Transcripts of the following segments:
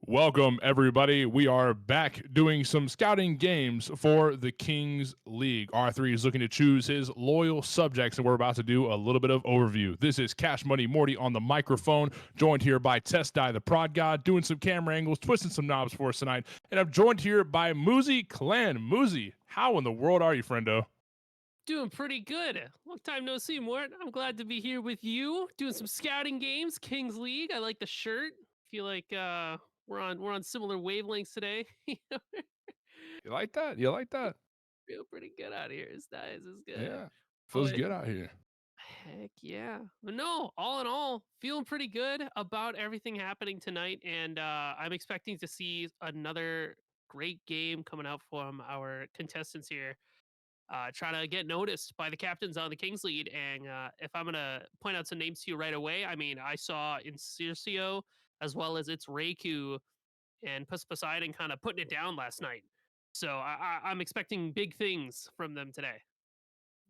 Welcome, everybody. We are back doing some scouting games for the Kings League. R3 is looking to choose his loyal subjects, and we're about to do a little bit of overview. This is Cash Money Morty on the microphone, joined here by Test Die the Prod God, doing some camera angles, twisting some knobs for us tonight. And I'm joined here by Moozy Clan. Moozy, how in the world are you, friendo? Doing pretty good. Long time no see, Mort. I'm glad to be here with you, doing some scouting games, Kings League. I like the shirt. Feel like we're on similar wavelengths today. You like that? You like that? Feel pretty good out here. It's nice. It's good. Yeah. Feels But good out here. heck yeah. But no, all in all, feeling pretty good about everything happening tonight, and I'm expecting to see another great game coming out from our contestants here. Trying to get noticed by the captains on the Kings lead. And if I'm gonna point out some names to you right away, I mean, I saw Incercio as well as its Reiku and Poseidon kind of putting it down last night. So I'm expecting big things from them today.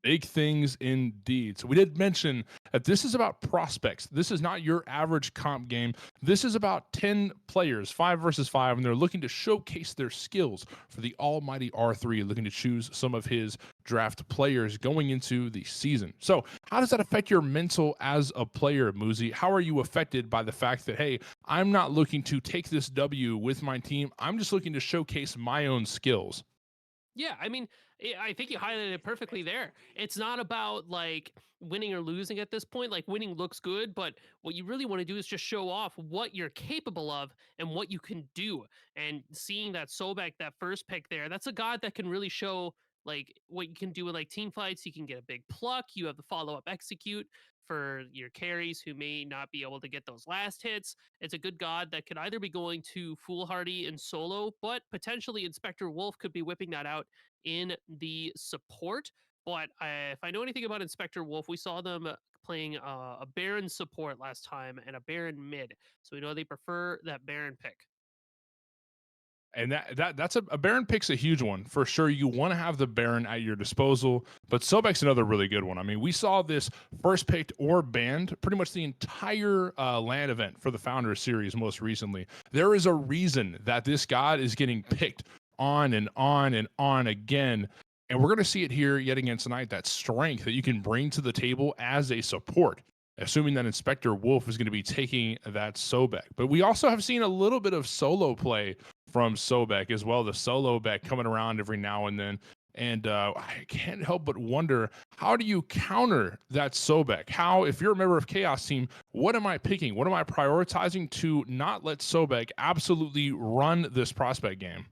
Big things indeed. So we did mention that this is about prospects. This is not your average comp game. This is about 10 players, 5 versus 5, and they're looking to showcase their skills for the almighty R3, looking to choose some of his draft players going into the season. So how does that affect your mental as a player, Muzi? How are you affected by the fact that, hey, I'm not looking to take this W with my team. I'm just looking to showcase my own skills. Yeah, I mean, I think you highlighted it perfectly there. It's not about like winning or losing at this point. Like winning looks good, but what you really want to do is just show off what you're capable of and what you can do. And seeing that Sobek, that first pick there, that's a god that can really show like what you can do with like team fights. You can get a big pluck. You have the follow up execute for your carries who may not be able to get those last hits. It's a good god that could either be going to foolhardy in solo, but potentially Inspector Wolf could be whipping that out in the support. But if I know anything about Inspector Wolf, we saw them playing a Baron support last time and a Baron mid. So we know they prefer that Baron pick. And that's a Baron pick's a huge one for sure. You want to have the Baron at your disposal, but Sobek's another really good one. I mean, we saw this first picked or banned pretty much the entire land event for the Founders series most recently. There is a reason that this god is getting picked on and on and on again. And we're going to see it here yet again tonight, that strength that you can bring to the table as a support, assuming that Inspector Wolf is going to be taking that Sobek. But we also have seen a little bit of solo play from Sobek as well. The solo back coming around every now and then. And I can't help but wonder, how do you counter that Sobek? How, if you're a member of Chaos Team, what am I picking? What am I prioritizing to not let Sobek absolutely run this prospect game?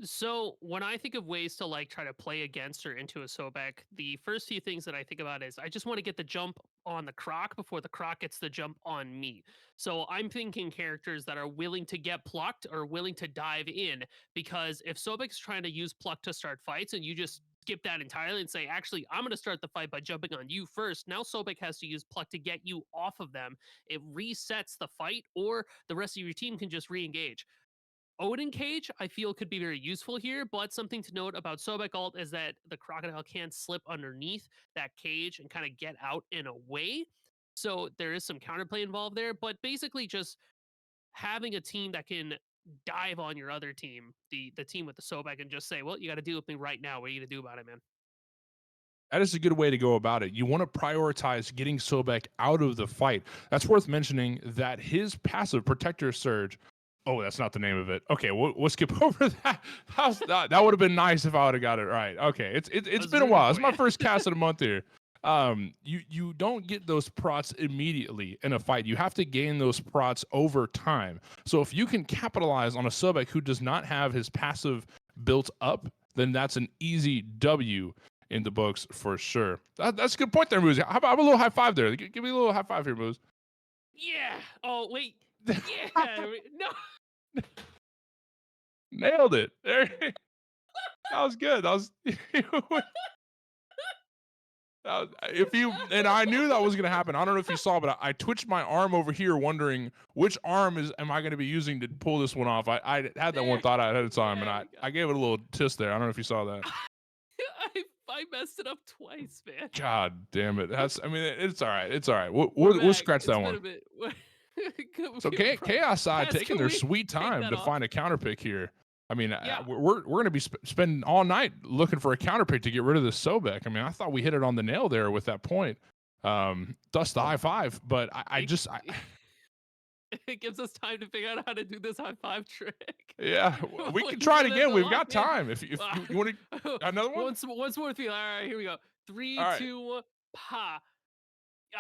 So when I think of ways to like try to play against or into a Sobek, the first few things that I think about is I just want to get the jump on the Croc before the Croc gets the jump on me. So I'm thinking characters that are willing to get plucked or willing to dive in, because if Sobek's trying to use pluck to start fights and you just skip that entirely and say, actually, I'm going to start the fight by jumping on you first. Now Sobek has to use pluck to get you off of them. It resets the fight, or the rest of your team can just re-engage. Odin Cage, I feel, could be very useful here, but something to note about Sobek ult is that the crocodile can slip underneath that cage and kind of get out in a way. So there is some counterplay involved there, but basically just having a team that can dive on your other team, the team with the Sobek, and just say, well, you got to deal with me right now. What are you going to do about it, man? That is a good way to go about it. You want to prioritize getting Sobek out of the fight. That's worth mentioning that his passive Protector Surge. Oh, that's not the name of it. Okay, we'll skip over that. That would have been nice if I would have got it right. Okay, I it's was been a rooting while. It's for my you. first cast of the month here. You don't get those prots immediately in a fight. You have to gain those prots over time. So if you can capitalize on a Sobek who does not have his passive built up, then that's an easy W in the books for sure. That's a good point there, Moose. How about a little high five there? Give me a little high five here, Moose. Yeah. Oh, wait. Yeah. No. Nailed it. There, that was good. That was, if you, and I knew that was gonna happen. I don't know if you saw, but I twitched my arm over here, wondering which arm am I gonna be using to pull this one off. I had that one There. thought out ahead of time, and Yeah, I we got I gave it a little twist there. I don't know if you saw that. I messed it up twice, man. God damn it. That's, I mean, it's all right. It's all right. We'll We're we'll back. scratch It's that been one. a bit. So Chaos side Paz, taking can their we sweet take time that to off? find a counter pick here. I mean, Yeah, we're going to be spending all night looking for a counter pick to get rid of this Sobek. I mean, I thought we hit it on the nail there with that point. Thus the high five, but it, it gives us time to figure out how to do this high five trick. yeah, we can try Wait it for them again. to We've lock got in. time. If you want to another one, Once more feel. All right, here we go. all Three, right. 2, 1, pa.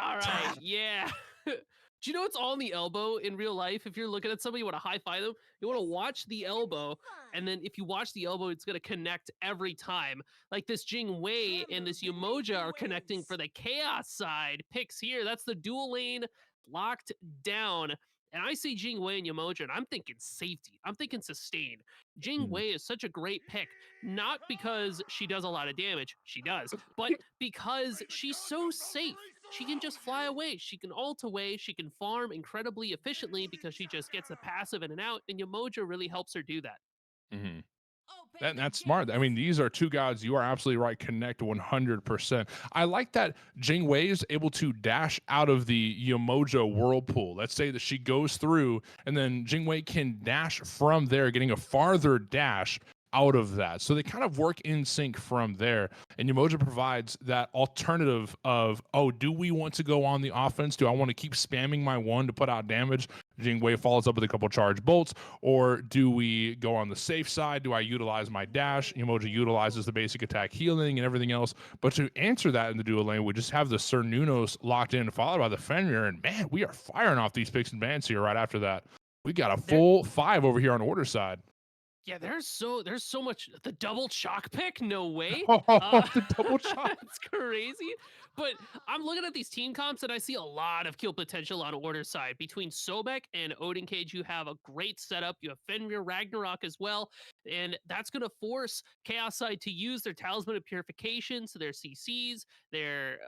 All right, yeah. Do you know it's all in the elbow in real life? If you're looking at somebody, you want to high five them, you want to watch the elbow, and then if you watch the elbow, it's going to connect every time. Like this Jing Wei and this Umoja are connecting for the chaos side. Picks here. That's the dual lane locked down. And I see Jing Wei and Umoja, and I'm thinking safety. I'm thinking sustain. Jing Mhm, Wei is such a great pick, not because she does a lot of damage, she does, but because she's so safe. She can just fly away. She can ult away. She can farm incredibly efficiently because she just gets a passive in and out, and Yamoja really helps her do that. mhm. That's smart. I mean, these are two guys. You are absolutely right. Connect 100%. I like that Jing Wei is able to dash out of the Yamoja whirlpool. Let's say that she goes through, and then Jing Wei can dash from there, getting a farther dash out of that. So they kind of work in sync from there. And Yamoja provides that alternative of, oh, do we want to go on the offense? Do I want to keep spamming my one to put out damage? Jing Wei follows up with a couple charge bolts, or do we go on the safe side? Do I utilize my dash? Emoji utilizes the basic attack healing and everything else. But to answer that in the dual lane, we just have the Sir Nunos locked in, followed by the Fenrir. And man, we are firing off these picks and bans here right after that. We got a There, full 5 over here on order side. yeah, there's so much the double chalk pick. No way. Oh, Uh, the double shot. it's crazy. But I'm looking at these team comps and I see a lot of kill potential on order side. Between Sobek and Odin Cage, you have a great setup. You have Fenrir Ragnarok as well, and that's going to force Chaos side to use their Talisman of Purification, so their CCs, their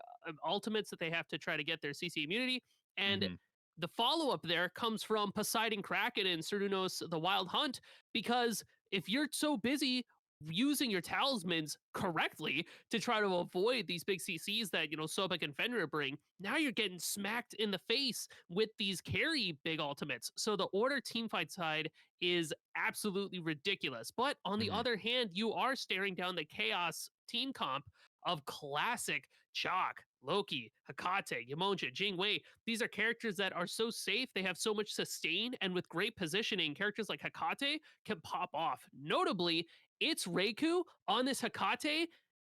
ultimates that they have to try to get their CC immunity, and Mhm, the follow up there comes from Poseidon Kraken and Cernunos the Wild Hunt, because if you're so busy using your talismans correctly to try to avoid these big CCs that, Sobek and Fenrir bring, now you're getting smacked in the face with these carry big ultimates. So the order teamfight side is absolutely ridiculous. But on the mhm, other hand, you are staring down the chaos team comp of classic Chalk, Loki, Hakate, Yamonja, Jingwei. These are characters that are so safe, they have so much sustain, and with great positioning, characters like Hakate can pop off. Notably, its Reiku on this Hakate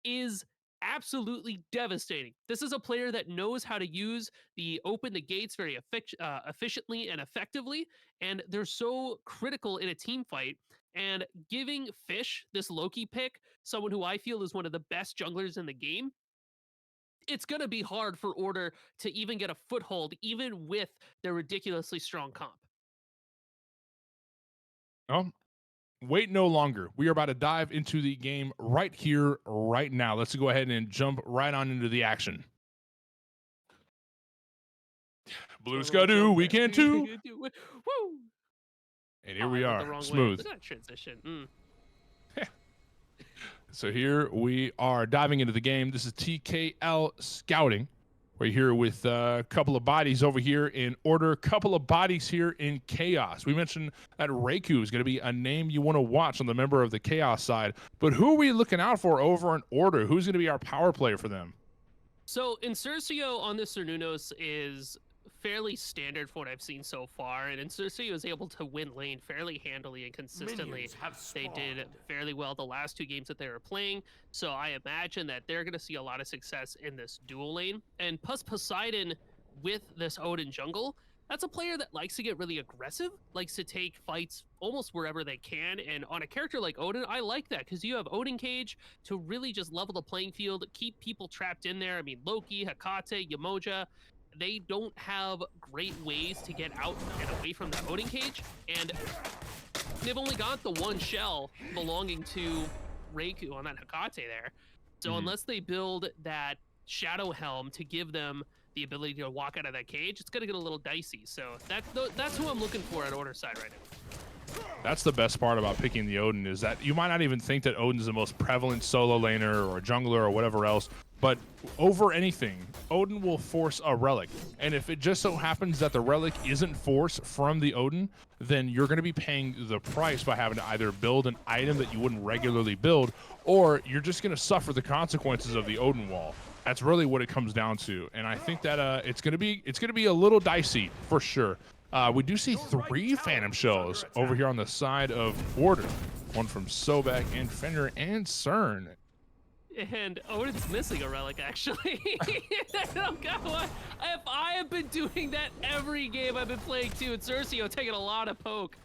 is absolutely devastating. This is a player that knows how to use the open the gates very efficiently and effectively, and they're so critical in a team fight. And giving Fish this Loki pick, someone who I feel is one of the best junglers in the game, it's going to be hard for Order to even get a foothold, even with their ridiculously strong comp. oh, wait no longer. We are about to dive into the game right here, right now. Let's go ahead and jump right on into the action. Blue So Skadoo, we jump. can too. Woo! And Oh, here I we went the are, wrong way. smooth. Look at that transition. Mm. So here we are diving into the game. This is TKL Scouting. We're here with a couple of bodies over here in order, couple of bodies here in chaos. We mentioned that Reiku is going to be a name you want to watch on the member of the chaos side, but who are we looking out for over in order? Who's going to be our power player for them? So Insurcio on the Cernunos is fairly standard for what I've seen so far, and Insurcio is able to win lane fairly handily and consistently. They did fairly well the last two games that they were playing, so I imagine that they're going to see a lot of success in this dual lane. And plus Poseidon with this Odin jungle, that's a player that likes to get really aggressive, likes to take fights almost wherever they can. And on a character like Odin, I like that because you have Odin Cage to really just level the playing field, keep people trapped in there. I mean, Loki, Hakate, Yamoja, they don't have great ways to get out and away from that Odin Cage. And they've only got the one shell belonging to Reiku on that Hakate there. So Mhm. unless they build that Shadow Helm to give them the ability to walk out of that cage, it's going to get a little dicey. So that's who I'm looking for at order side right now. That's the best part about picking the Odin is that you might not even think that Odin's the most prevalent solo laner or jungler or whatever else, But over anything, Odin will force a relic. And if it just so happens that the relic isn't forced from the Odin, then you're going to be paying the price by having to either build an item that you wouldn't regularly build, or you're just going to suffer the consequences of the Odin wall. That's really what it comes down to. And I think that it's going to be a little dicey for sure. We do see 3 Phantom Shells over here on the side of Order. One from Sobek and Fender and CERN. And Odin's missing a relic, actually. I don't know why. If I have been doing that every game I've been playing too, and Cercio taking a lot of poke.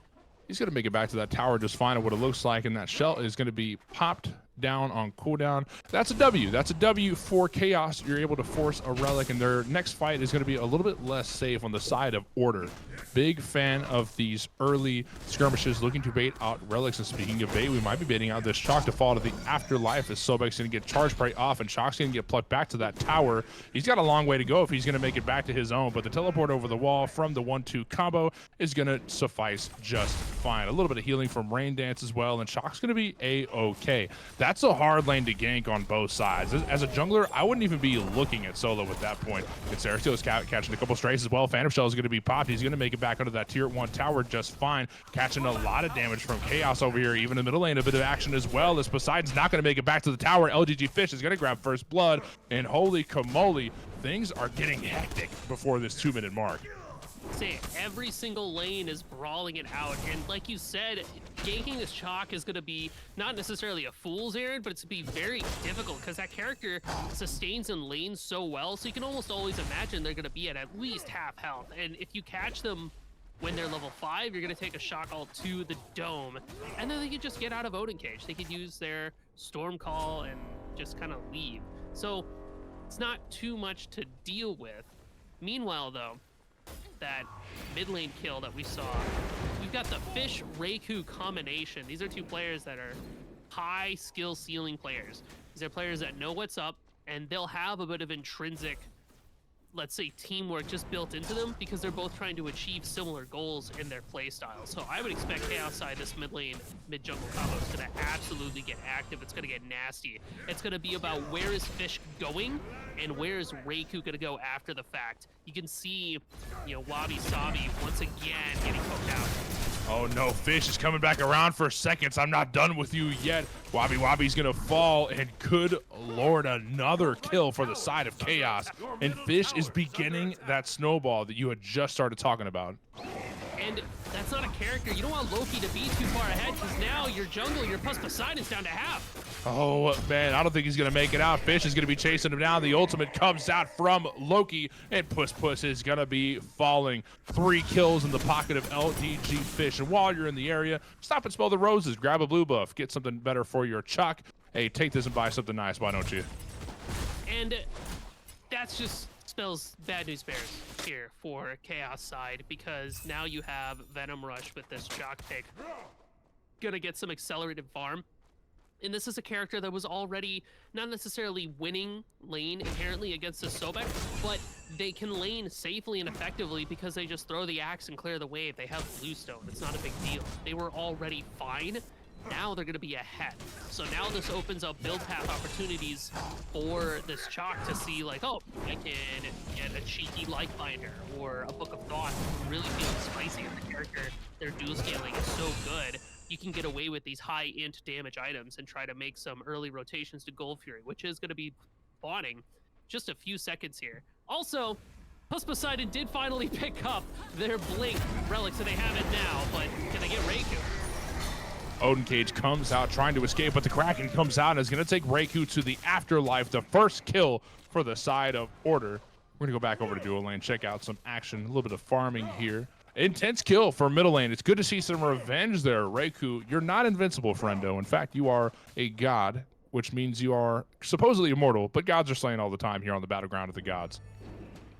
He's going to make it back to that tower just fine. What it looks like, and that shell is going to be popped down on cooldown. That's a W. That's a W for Chaos. You're able to force a relic, and their next fight is going to be a little bit less safe on the side of Order. Big fan of these early skirmishes, looking to bait out relics. And speaking of bait, we might be baiting out this Shock to fall to the afterlife as Sobek's going to get charge spray off, and Shock's going to get plucked back to that tower. He's got a long way to go if he's going to make it back to his own, but the teleport over the wall from the 1-2 combo is going to suffice just fine. A little bit of healing from Rain Dance as well, and Shock's going to be A-okay. That's a hard lane to gank on both sides. As a jungler, I wouldn't even be looking at solo at that point. And Sergio's catching a couple strays as well. Phantom Shell is going to be popped. He's going to make it back under that tier 1 tower just fine. Catching a lot of damage from Chaos over here. Even in the middle lane, a bit of action as well, as Poseidon's not going to make it back to the tower. LGG Fish is going to grab first blood, and holy camole, things are getting hectic before this 2-minute mark. Say every single lane is brawling it out, and like you said, ganking this Chalk is going to be not necessarily a fool's errand, but it's to be very difficult because that character sustains in lanes so well, so you can almost always imagine they're going to be at least half health. And if you catch them when they're level 5, you're going to take a Shock ult to the dome, and then they can just get out of Odin Cage. They could use their Storm Call and just kind of leave. So it's not too much to deal with. Meanwhile, though, that mid lane kill that we saw, we've got the Fish Reiku combination. These are 2 players that are high skill ceiling players. These are players that know what's up, and they'll have a bit of intrinsic, let's say, teamwork just built into them because they're both trying to achieve similar goals in their play style. So I would expect Chaos side, this mid lane, mid jungle combo is going to absolutely get active. It's going to get nasty. It's going to be about where is Fish going and where is Reiku going to go after the fact. You can see, Wabi Sabi once again getting poked out. Oh no, Fish is coming back around for seconds. I'm not done with you yet. Wabi Wabi's gonna fall, and good lord, another kill for the side of Chaos. And Fish is beginning that snowball that you had just started talking about. And that's not a character. You don't want Loki to be too far ahead, because now your jungle, your plus Poseidon's down to half. Oh man, I don't think he's gonna make it out. Fish is gonna be chasing him down. The ultimate comes out from Loki, and Puss is gonna be falling. 3 kills in the pocket of LDG Fish. And while you're in the area, stop and smell the roses. Grab a blue buff. Get something better for your Chuck. Hey, take this and buy something nice. Why don't you? And that's just spells bad news bears here for Chaos side, because now you have Venom Rush with this Jock pick. Gonna get some accelerated farm. And this is a character that was already not necessarily winning lane inherently against the Sobek, but they can lane safely and effectively because they just throw the axe and clear the wave. They have Bluestone. It's not a big deal. They were already fine. Now they're going to be ahead. So now this opens up build path opportunities for this Chalk to see, like, oh, I can get a cheeky Lightbinder or a Book of Thought. Really feeling spicy in the character. Their dual scaling is so good. You can get away with these high int damage items and try to make some early rotations to Gold Fury, which is going to be spawning just a few seconds here. Also, Poseidon did finally pick up their Blink relic, so they have it now, but can they get Reiku? Odin Cage comes out trying to escape, but the Kraken comes out and is going to take Reiku to the afterlife. The first kill for the side of Order. We're going to go back over to dual lane, check out some action, a little bit of farming here. Intense kill for middle lane. It's good to see some revenge there. Reiku, you're not invincible, friendo. In fact, you are a god, which means you are supposedly immortal, but gods are slain all the time here on the battleground of the gods.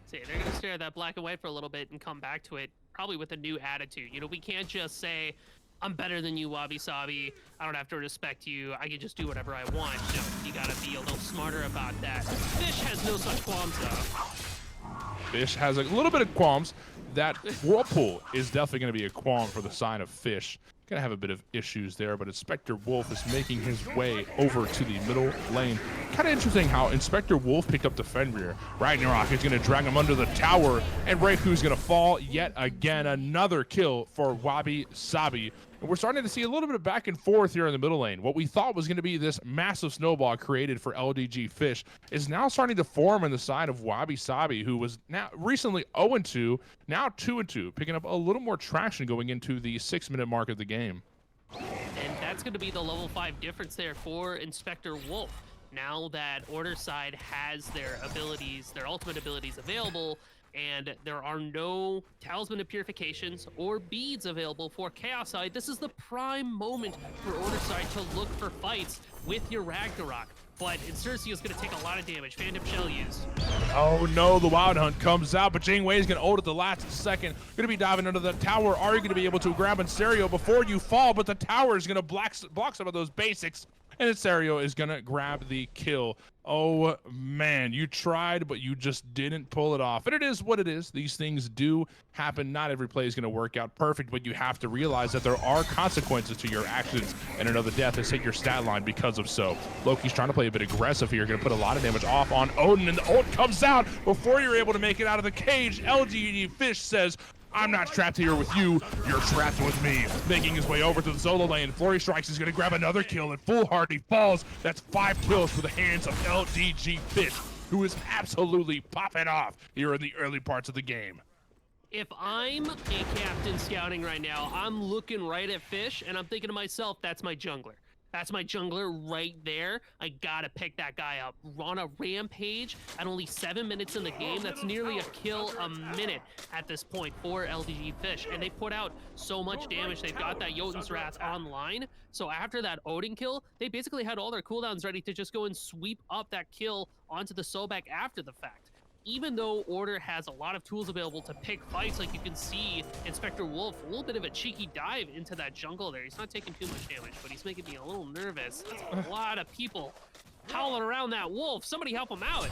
See, they're going to stare at that black and white for a little bit and come back to it, probably with a new attitude. You know, we can't just say, I'm better than you, Wabi Sabi. I don't have to respect you. I can just do whatever I want. No, you got to be a little smarter about that. Fish has no such qualms, though. Fish has a little bit of qualms. That Whirlpool is definitely going to be a qualm for the sign of Fish. Gonna have a bit of issues there, but Inspector Wolf is making his way over to the middle lane. Kind of interesting how Inspector Wolf picked up the Fenrir. Ragnarok is gonna drag him under the tower, and Reiku's gonna fall yet again. Another kill for Wabi Sabi. And we're starting to see a little bit of back and forth here in the middle lane. What we thought was going to be this massive snowball created for LDG Fish is now starting to form in the side of Wabi Sabi, who was now recently 0-2, now 2-2, picking up a little more traction going into the 6-minute mark of the game. And that's going to be the level 5 difference there for Inspector Wolf. Now that Order side has their abilities, their ultimate abilities available, and there are no Talisman of Purifications or beads available for Chaos side, this is the prime moment for Order side to look for fights with your Ragnarok. But Insurcio is going to take a lot of damage. Phantom Shell used. Oh no, the Wild Hunt comes out, but Jing Wei is going to ult at the last second. Going to be diving under the tower. Are you going to be able to grab Inserio before you fall? But the tower is going to block some of those basics. And Inserio is going to grab the kill. Oh man, you tried, but you just didn't pull it off. And it is what it is. These things do happen. Not every play is going to work out perfect, but you have to realize that there are consequences to your actions, and another death has hit your stat line because of so. Loki's trying to play a bit aggressive here. Going to put a lot of damage off on Odin, and the ult comes out before you're able to make it out of the cage. LGD Fish says, I'm not trapped here with you, you're trapped with me. Making his way over to the solo lane, Flurry Strikes is gonna grab another kill, and Full Heart he falls. That's 5 kills for the hands of LDG Fish, who is absolutely popping off here in the early parts of the game. If I'm a captain scouting right now, I'm looking right at Fish, and I'm thinking to myself, that's my jungler. That's my jungler right there. I gotta pick that guy up. On a rampage at only 7 minutes in the game. That's nearly a kill a minute at this point for LDG Fish. And they put out so much damage. They've got that Jotun's Wrath online. So after that Odin kill, they basically had all their cooldowns ready to just go and sweep up that kill onto the Sobek after the fact. Even though Order has a lot of tools available to pick fights, like you can see Inspector Wolf, a little bit of a cheeky dive into that jungle there. He's not taking too much damage, but he's making me a little nervous. That's a lot of people howling around that wolf. Somebody help him out.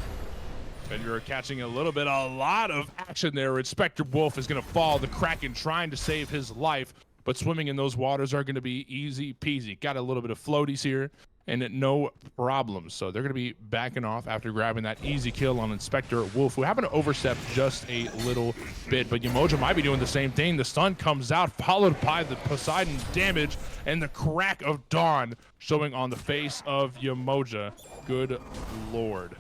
And you're catching a lot of action there. Inspector Wolf is going to fall. The Kraken trying to save his life, but swimming in those waters are going to be easy peasy. Got a little bit of floaties here, and no problem. So they're going to be backing off after grabbing that easy kill on Inspector Wolf, who happened to overstep just a little bit. But Yamoja might be doing the same thing. The stun comes out, followed by the Poseidon damage and the crack of dawn showing on the face of Yamoja. Good lord.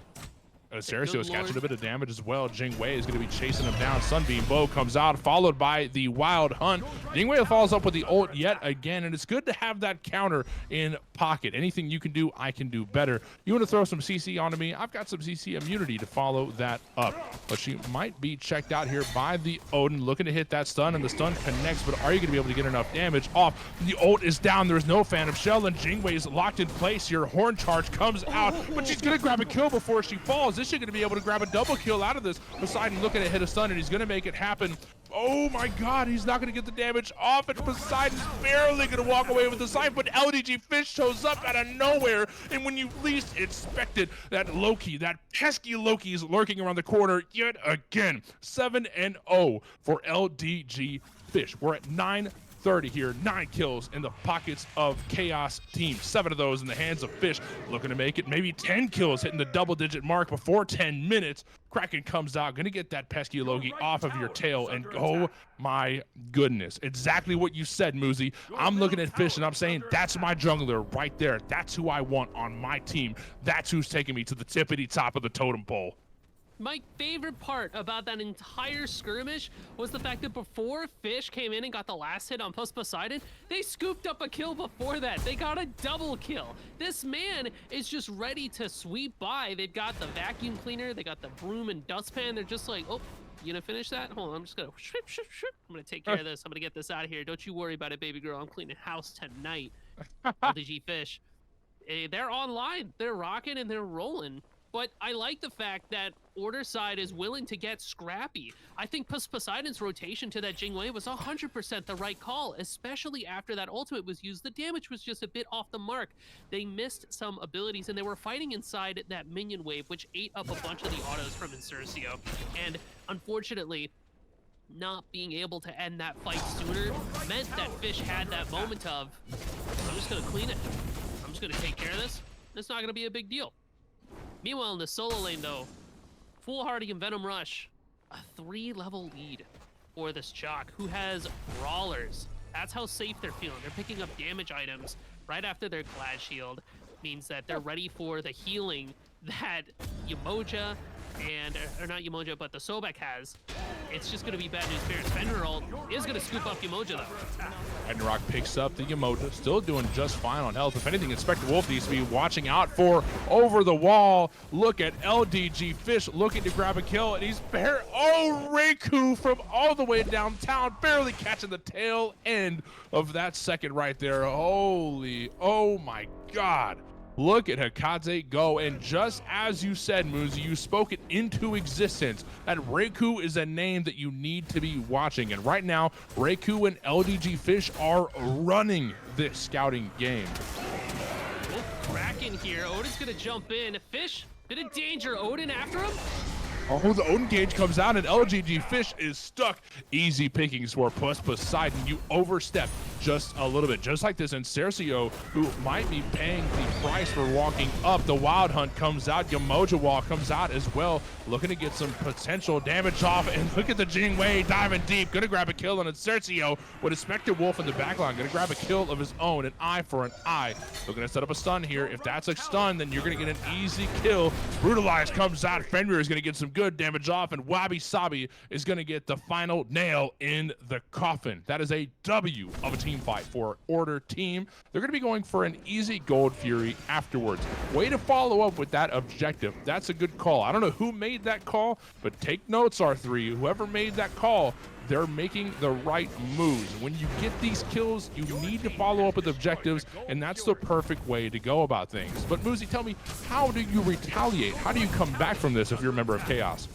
Cersei is catching a bit of damage as well. Jing Wei is going to be chasing him down. Sunbeam Bow comes out, followed by the Wild Hunt. Jing Wei follows up with the ult yet again, and it's good to have that counter in pocket. Anything you can do, I can do better. You want to throw some CC onto me? I've got some CC immunity to follow that up. But she might be checked out here by the Odin, looking to hit that stun, and the stun connects, but are you going to be able to get enough damage off? The ult is down. There's no Phantom Shell, and Jing Wei is locked in place here. Horn Charge comes out, but she's going to grab a kill before she falls. Is she going to be able to grab a double kill out of this? Poseidon looking to hit a stun, and he's going to make it happen. Oh my god, he's not going to get the damage off, and Poseidon's barely going to walk away with the scythe, but LDG Fish shows up out of nowhere, and when you least expect it, that Loki, that pesky Loki is lurking around the corner yet again. 7-0 for LDG Fish. We're at 9:30 here, 9 kills in the pockets of Chaos team. 7 of those in the hands of Fish, looking to make it maybe 10 kills, hitting the double-digit mark before 10 minutes. Kraken comes out, gonna get that pesky Loki off of your tail, and oh my goodness, exactly what you said, Muzi. I'm looking at Fish and I'm saying, that's my jungler right there. That's who I want on my team. That's who's taking me to the tippity top of the totem pole. My favorite part about that entire skirmish was the fact that before Fish came in and got the last hit on Poseidon, they scooped up a kill before that. They got a double kill. This man is just ready to sweep by. They've got the vacuum cleaner, they got the broom and dustpan. They're just like, oh, you gonna finish that? Hold on, I'm just gonna I'm gonna take care of this. I'm gonna get this out of here. Don't you worry about it, baby girl. I'm cleaning house tonight. LDG Fish. They're online. They're rocking and they're rolling. But I like the fact that Order side is willing to get scrappy. I think Poseidon's rotation to that Jing Wei was 100% the right call, especially after that ultimate was used. The damage was just a bit off the mark. They missed some abilities, and they were fighting inside that minion wave, which ate up a bunch of the autos from Insurcio. And unfortunately, not being able to end that fight sooner meant that Fish had that moment of, I'm just gonna clean it. I'm just gonna take care of this. It's not gonna be a big deal. Meanwhile, in the solo lane though, Foolhardy and Venom Rush, a 3-level lead for this Chalk, who has Brawlers. That's how safe they're feeling. They're picking up damage items right after their Glad Shield. Means that they're ready for the healing that Yamoja or not Yamoja, but the Sobek has. It's just gonna be bad news bears. Fenrir is gonna scoop up Yamoja though. Ragnarok picks up the Yamoja, still doing just fine on health. If anything, Inspector Wolf needs to be watching out for over the wall. Look at LDG Fish looking to grab a kill, and he's Reiku from all the way downtown, barely catching the tail end of that second right there. Holy, oh my God. Look at Hekate go, and just as you said, Muzi, you spoke it into existence. That Reiku is a name that you need to be watching, and right now, Reiku and LDG Fish are running this scouting game. Oh, Kraken here. Odin's gonna jump in. Fish, bit of danger. Odin after him. Oh, the Odin cage comes out, and LGG Fish is stuck. Easy pickings for Poseidon. You overstep just a little bit, just like this. And Cercio, who might be paying the price for walking up. The Wild Hunt comes out. Yamoja Wall comes out as well, looking to get some potential damage off. And look at the Jingwei diving deep. Gonna grab a kill on Cercio with Inspector Wolf in the backline. Gonna grab a kill of his own, an eye for an eye. Looking to set up a stun here. If that's a stun, then you're gonna get an easy kill. Brutalize comes out. Fenrir is gonna get some good damage off, and Wabi Sabi is going to get the final nail in the coffin. That is a W of a team fight for Order team. They're going to be going for an easy Gold Fury afterwards. Way to follow up with that objective. That's a good call. I don't know who made that call, but take notes, R3. Whoever made that call, they're making the right moves. When you get these kills, you need to follow up with objectives, and that's the perfect way to go about things. But Muzi, tell me, how do you retaliate? How do you come back from this if you're a member of Chaos?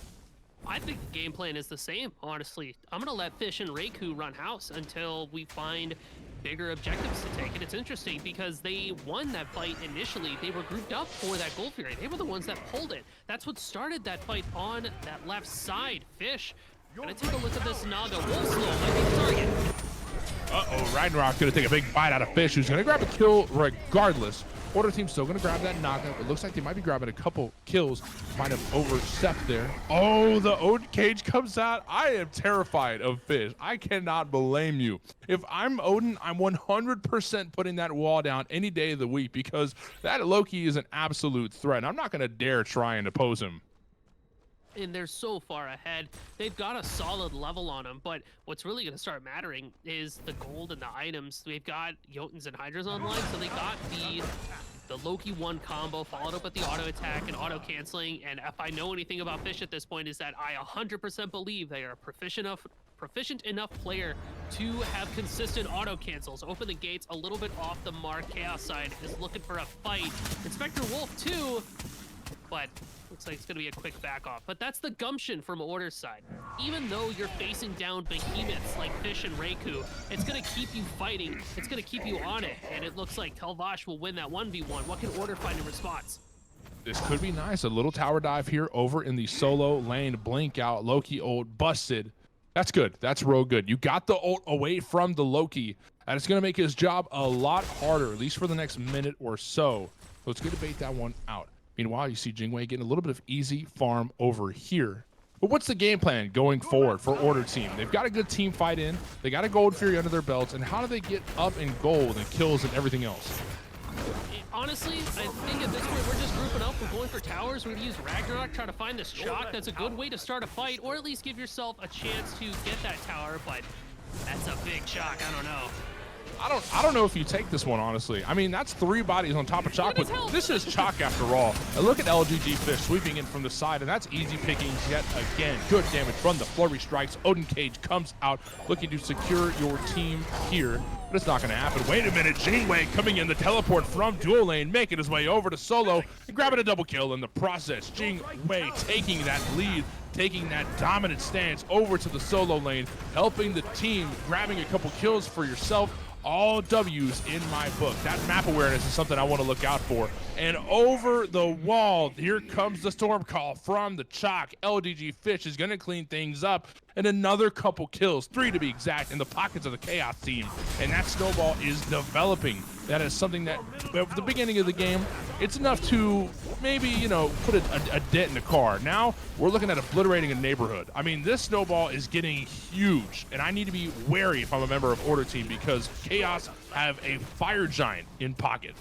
I think the game plan is the same, honestly. I'm gonna let Fish and Reiku run house until we find bigger objectives to take. And it's interesting because they won that fight initially. They were grouped up for that Gold Fury. They were the ones that pulled it. That's what started that fight on that left side. Fish, gonna take a look at this Naga. Wolfslow might be the target. Uh-oh, Ragnarok gonna take a big bite out of Fish, who's gonna grab a kill regardless. Order team's still gonna grab that Naga. It looks like they might be grabbing a couple kills. Might have overstepped there. Oh, the Odin cage comes out. I am terrified of Fish. I cannot blame you. If I'm Odin, I'm 100% putting that wall down any day of the week, because that Loki is an absolute threat. And I'm not gonna dare try and oppose him. And they're so far ahead. They've got a solid level on them, but what's really going to start mattering is the gold and the items. They've got Jotuns and Hydras online, so they got the Loki 1 combo followed up with the auto attack and auto canceling. And if I know anything about Fish at this point, is that I 100% believe they are a proficient enough player to have consistent auto cancels. Open the gates a little bit off the mark. Chaos side is looking for a fight. Inspector Wolf too, but looks like it's going to be a quick back off. But that's the gumption from Order's side. Even though you're facing down behemoths like Fish and Reiku, it's going to keep you fighting. It's going to keep you on it. And it looks like Telvash will win that 1v1. What can Order find in response? This could be nice. A little tower dive here over in the solo lane. Blink out. Loki ult busted. That's good. That's real good. You got the ult away from the Loki. And it's going to make his job a lot harder, at least for the next minute or so. So it's good to bait that one out. Meanwhile, you see Jingwei getting a little bit of easy farm over here. But what's the game plan going forward for Order team? They've got a good team fight in. They got a Gold Fury under their belts. And how do they get up in gold and kills and everything else? Honestly, I think at this point we're just grouping up. We're going for towers. We're going to use Ragnarok, try to find this Chalk. That's a good way to start a fight, or at least give yourself a chance to get that tower. But that's a big Chalk. I don't know. I don't know if you take this one, honestly. I mean, that's 3 bodies on top of Chalk, but this is Chalk after all. And look at LGG Fish sweeping in from the side, and that's easy pickings yet again. Good damage from the flurry strikes. Odin Cage comes out looking to secure your team here, but it's not going to happen. Wait a minute, Jingwei coming in the teleport from dual lane, making his way over to solo and grabbing a double kill in the process. Jingwei taking that lead, taking that dominant stance over to the solo lane, helping the team, grabbing a couple kills for yourself. All W's in my book. That map awareness is something I want to look out for. And over the wall, here comes the storm call from the Chalk. LDG Fish is going to clean things up. and another couple kills, 3 to be exact, in the pockets of the Chaos team. And that snowball is developing. That is something that, at the beginning of the game, it's enough to maybe, you know, put a dent in the car. Now we're looking at obliterating a neighborhood. I mean, this snowball is getting huge, and I need to be wary if I'm a member of Order Team, because Chaos have a fire giant in pocket.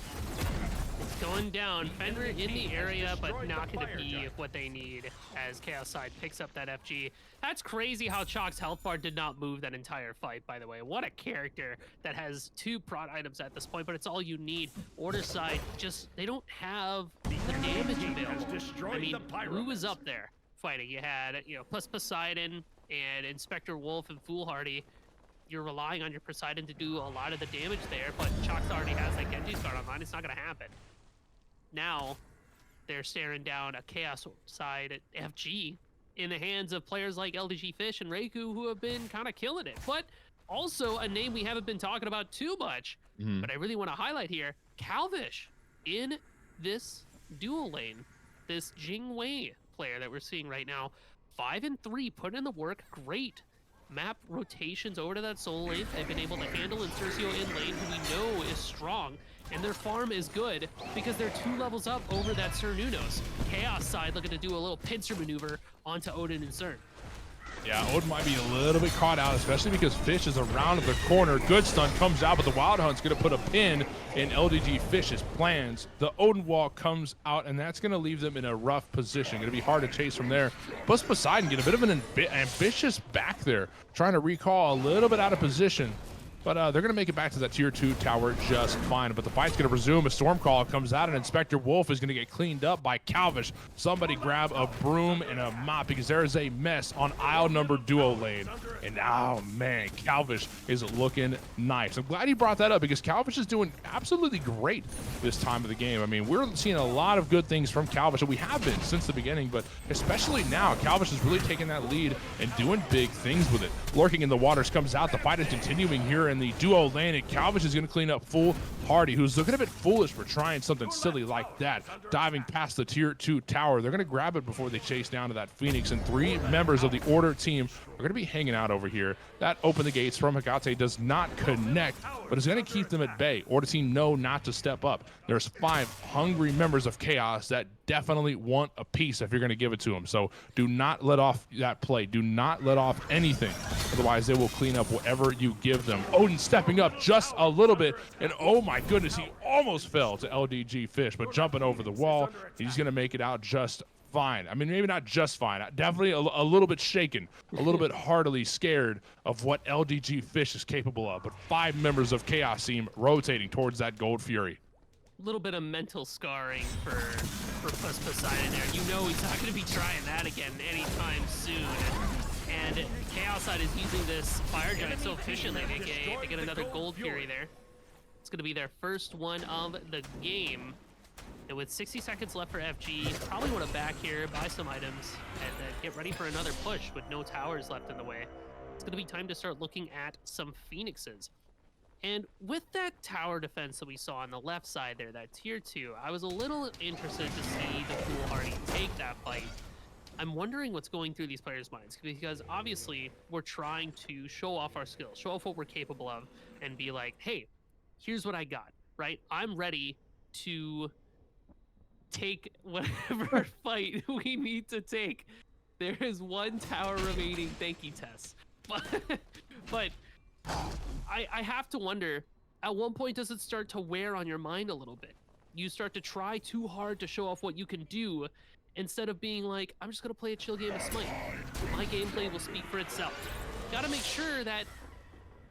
Going down, Fender in the area, but not going to be what they need as Chaos Side picks up that FG. That's crazy how Chalk's health bar did not move that entire fight, by the way. What a character that has 2 prod items at this point, but it's all you need. Order Side, just, they don't have the damage available. I mean, who was up there fighting? You had, you know, plus Poseidon and Inspector Wolf and Foolhardy. You're relying on your Poseidon to do a lot of the damage there, but Chalk's already has that Genji start online. It's not going to happen. Now, they're staring down a Chaos Side FG in the hands of players like LDG Fish and Reiku, who have been kind of killing it. But also a name we haven't been talking about too much, but I really want to highlight here, Calvish in this dual lane, this Jingwei player that we're seeing right now. 5 and 3, put in the work, great map rotations over to that solo lane. They've been able to handle Insercio in lane, who we know is strong, and their farm is good because they're 2 levels up over that Cernunos. Chaos Side looking to do a little pincer maneuver onto Odin and Cern. Yeah, Odin might be a little bit caught out, especially because Fish is around the corner. Good stun comes out, but the Wild Hunt's going to put a pin in LDG Fish's plans. The Odin wall comes out, and that's going to leave them in a rough position. Going to be hard to chase from there. Plus Poseidon get a bit of an ambitious back there, trying to recall a little bit out of position. But they're going to make it back to that tier 2 tower just fine. But the fight's going to resume. A storm call comes out, and Inspector Wolf is going to get cleaned up by Calvish. Somebody grab a broom and a mop, because there is a mess on aisle number duo lane. And oh man, Calvish is looking nice. I'm glad he brought that up, because Calvish is doing absolutely great this time of the game. I mean, we're seeing a lot of good things from Calvish, and we have been since the beginning, but especially now, Calvish is really taking that lead and doing big things with it. Lurking in the waters comes out. The fight is continuing here in the duo lane, and Calvish is going to clean up Foolhardy, who's looking a bit foolish for trying something silly like that, diving past the tier 2 tower. They're going to grab it before they chase down to that Phoenix, and 3 members of the Order team are going to be hanging out over here. That open the gates from Hagate does not connect, but it's going to keep them at bay. Order team know not to step up. There's 5 hungry members of Chaos that definitely want a piece if you're going to give it to them. So do not let off that play. Do not let off anything. Otherwise, they will clean up whatever you give them. Odin stepping up just a little bit, and oh my goodness, he almost fell to LDG Fish, but jumping over the wall, he's going to make it out just fine. I mean, maybe not just fine. Definitely a little bit shaken, a little bit heartily scared of what LDG Fish is capable of. But 5 members of Chaos team rotating towards that Gold Fury. A little bit of mental scarring for Plus Poseidon there. You know he's not going to be trying that again anytime soon. And Chaos Side is using this Fire Giant so efficiently. They get another Gold Fury there. It's going to be their first one of the game. And with 60 seconds left for FG, probably want to back here, buy some items, and get ready for another push with no towers left in the way. It's going to be time to start looking at some Phoenixes. And with that tower defense that we saw on the left side there, that tier 2, I was a little interested to see the Foolhardy take that fight. I'm wondering what's going through these players' minds, because obviously we're trying to show off our skills, show off what we're capable of, and be like, hey, here's what I got, right? I'm ready to take whatever fight we need to take. There is 1 tower remaining. Thank you, Tess. But I have to wonder, at one point does it start to wear on your mind a little bit? You start to try too hard to show off what you can do, instead of being like, I'm just gonna play a chill game of Smite. My gameplay will speak for itself. Gotta make sure that,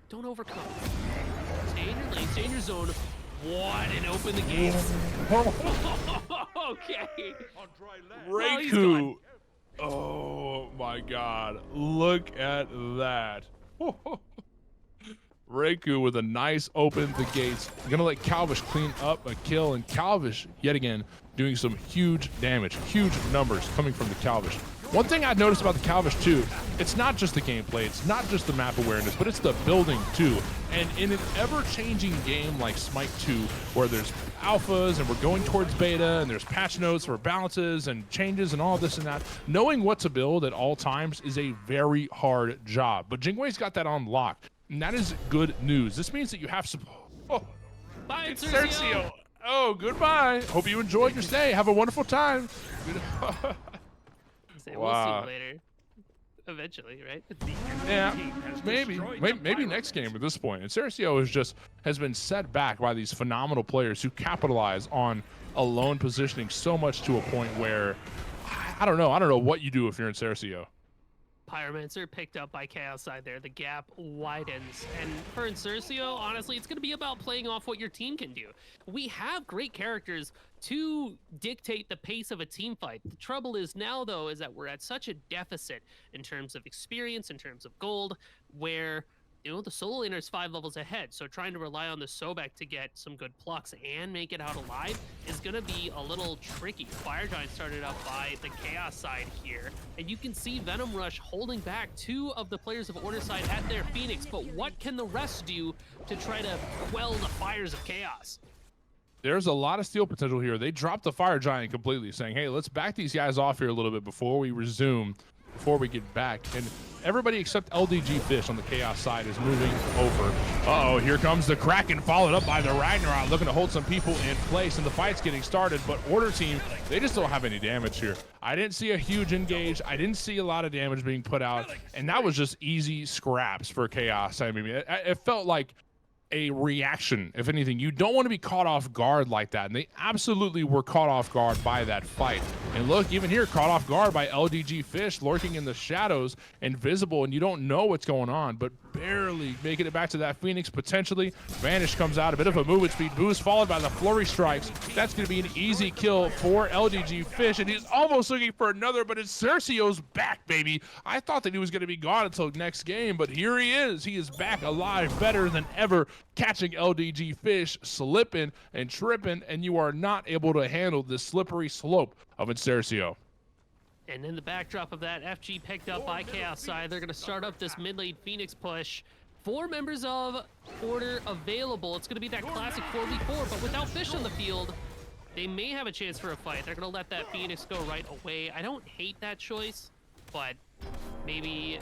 don't overcome. Stay in your lane, stay in your zone. What, and open the gates. Okay. Reiku. Oh my god. Look at that. Reiku with a nice open the gates. Gonna let Calvish clean up a kill, and Calvish yet again doing some huge damage, huge numbers coming from the Calvish. One thing I've noticed about the Calvish too, it's not just the gameplay, it's not just the map awareness, but it's the building too. And in an ever-changing game like Smite 2, where there's alphas and we're going towards beta and there's patch notes for balances and changes and all this and that, knowing what to build at all times is a very hard job. But Jingwei's got that on lock, and that is good news. This means that you have some. Oh, Bye, it's Cercio. Sergio. Oh, goodbye. Hope you enjoyed your stay. Have a wonderful time. Say we'll see you Wow. later. Eventually, right? Yeah, maybe next game at this point. And Sergio has been set back by these phenomenal players who capitalize on alone positioning so much to a point where I don't know what you do if you're in Sergio. Pyromancer picked up by Chaos side there. The gap widens. And for Insurcio, honestly, it's going to be about playing off what your team can do. We have great characters to dictate the pace of a team fight. The trouble is now, though, is that we're at such a deficit in terms of experience, in terms of gold, where the solo laner is 5 levels ahead. So trying to rely on the Sobek to get some good plucks and make it out alive is going to be a little tricky. Fire Giant started up by the Chaos side here. And you can see Venom Rush holding back 2 of the players of Order side at their Phoenix. But what can the rest do to try to quell the fires of Chaos? There's a lot of steal potential here. They dropped the Fire Giant completely, saying, hey, let's back these guys off here a little bit before we resume, before we get back. And everybody except LDG Fish on the Chaos side is moving over. Uh-oh, here comes the Kraken, followed up by the Ragnarok, looking to hold some people in place, and the fight's getting started. But Order team, they just don't have any damage here. I didn't see a huge engage. I didn't see a lot of damage being put out, and that was just easy scraps for Chaos. I mean, it felt like a reaction, if anything. You don't want to be caught off guard like that, and they absolutely were caught off guard by that fight. And look, even here, caught off guard by LDG Fish, lurking in the shadows, invisible, and you don't know what's going on, but barely making it back to that Phoenix potentially. Vanish comes out, a bit of a movement speed boost, followed by the flurry strikes. That's going to be an easy kill for LDG Fish, and he's almost looking for another, but it's Cercio's back, baby. I thought that he was going to be gone until next game, but here he is. He is back alive, better than ever, catching LDG Fish slipping and tripping, and you are not able to handle the slippery slope of Incercio. And in the backdrop of that, FG picked up by Chaos side. They're going to start up this mid lane Phoenix push. 4 members of Order available. It's going to be that classic 4v4, but without Fish on the field, they may have a chance for a fight. They're going to let that Phoenix go right away. I don't hate that choice, but maybe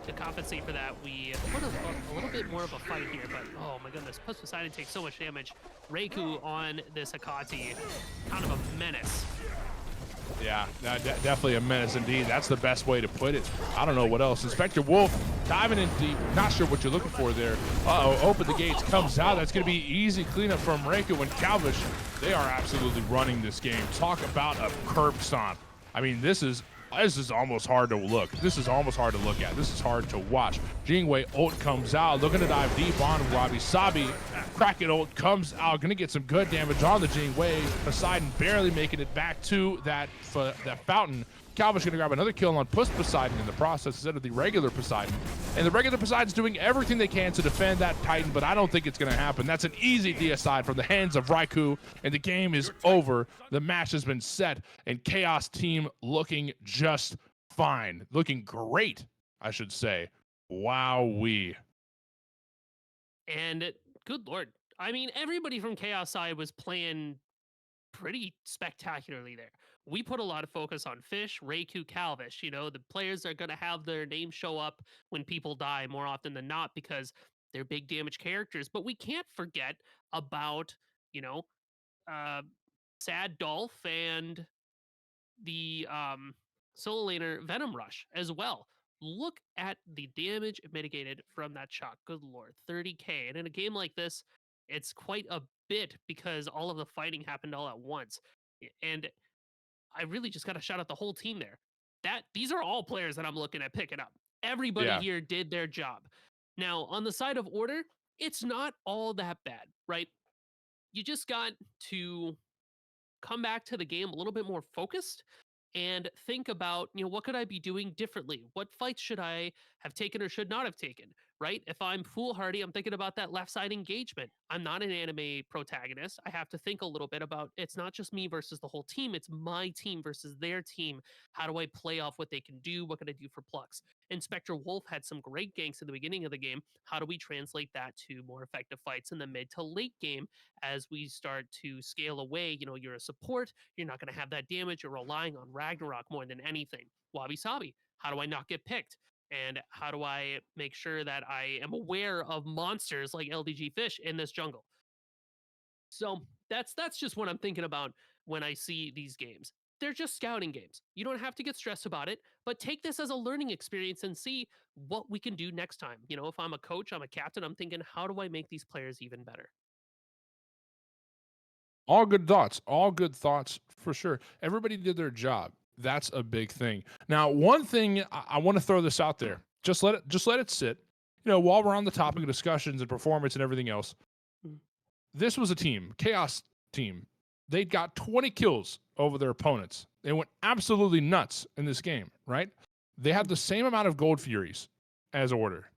to compensate for that, we put a little bit more of a fight here. But oh my goodness, Puss Poseidon takes so much damage. Reiku on this Akati, kind of a menace. Yeah, definitely a menace indeed. That's the best way to put it. I don't know what else. Inspector Wolf diving in deep. Not sure what you're looking for there. Uh-oh, open the gates, comes out. That's going to be easy cleanup from Reiko and Calvish. They are absolutely running this game. Talk about a curb stomp. I mean, this is almost hard to look. This is almost hard to look at. This is hard to watch. Jingwei ult comes out, looking to dive deep on Wabi Sabi. Kraken ult comes out, gonna get some good damage on the Jingwei. Poseidon barely making it back to that fountain. Calvish gonna grab another kill on Puss Poseidon in the process instead of the regular Poseidon. And the regular Poseidon's doing everything they can to defend that Titan, but I don't think it's gonna happen. That's an easy deicide from the hands of Raikou, and the game is over. The match has been set, and Chaos team looking just fine. Looking great, I should say. Wowee. And good lord, I mean, everybody from Chaos side was playing pretty spectacularly there. We put a lot of focus on Fish, Reiku, Calvish. The players are going to have their name show up when people die more often than not because they're big damage characters. But we can't forget about, you know, uh, Sad Dolph and the solo laner Venom Rush as well. Look at the damage mitigated from that shot. Good lord, 30k. And in a game like this, it's quite a bit because all of the fighting happened all at once. And I really just got to shout out the whole team there. These are all players that I'm looking at picking up. Everybody Yeah. here did their job. Now, on the side of Order, it's not all that bad, right? You just got to come back to the game a little bit more focused and think about, what could I be doing differently? What fights should I have taken or should not have taken? right? If I'm foolhardy, I'm thinking about that left side engagement. I'm not an anime protagonist. I have to think a little bit about it's not just me versus the whole team, it's my team versus their team. How do I play off what they can do? What can I do for plucks? Inspector Wolf had some great ganks in the beginning of the game. How do we translate that to more effective fights in the mid to late game as we start to scale away? You know, you're a support, you're not going to have that damage. You're relying on Ragnarok more than anything. Wabi Sabi, how do I not get picked? And how do I make sure that I am aware of monsters like LDG fish in this jungle? So that's just what I'm thinking about when I see these games. They're just scouting games. You don't have to get stressed about it, but take this as a learning experience and see what we can do next time. You know, if I'm a coach, I'm a captain, I'm thinking, how do I make these players even better? All good thoughts. All good thoughts for sure. Everybody did their job. That's a big thing. Now, one thing I want to throw this out there. Just let it sit. You know, while we're on the topic of discussions and performance and everything else, Mm, this was a team, Chaos team. They got 20 kills over their opponents. They went absolutely nuts in this game, right? They had mm, the same amount of gold furies as Order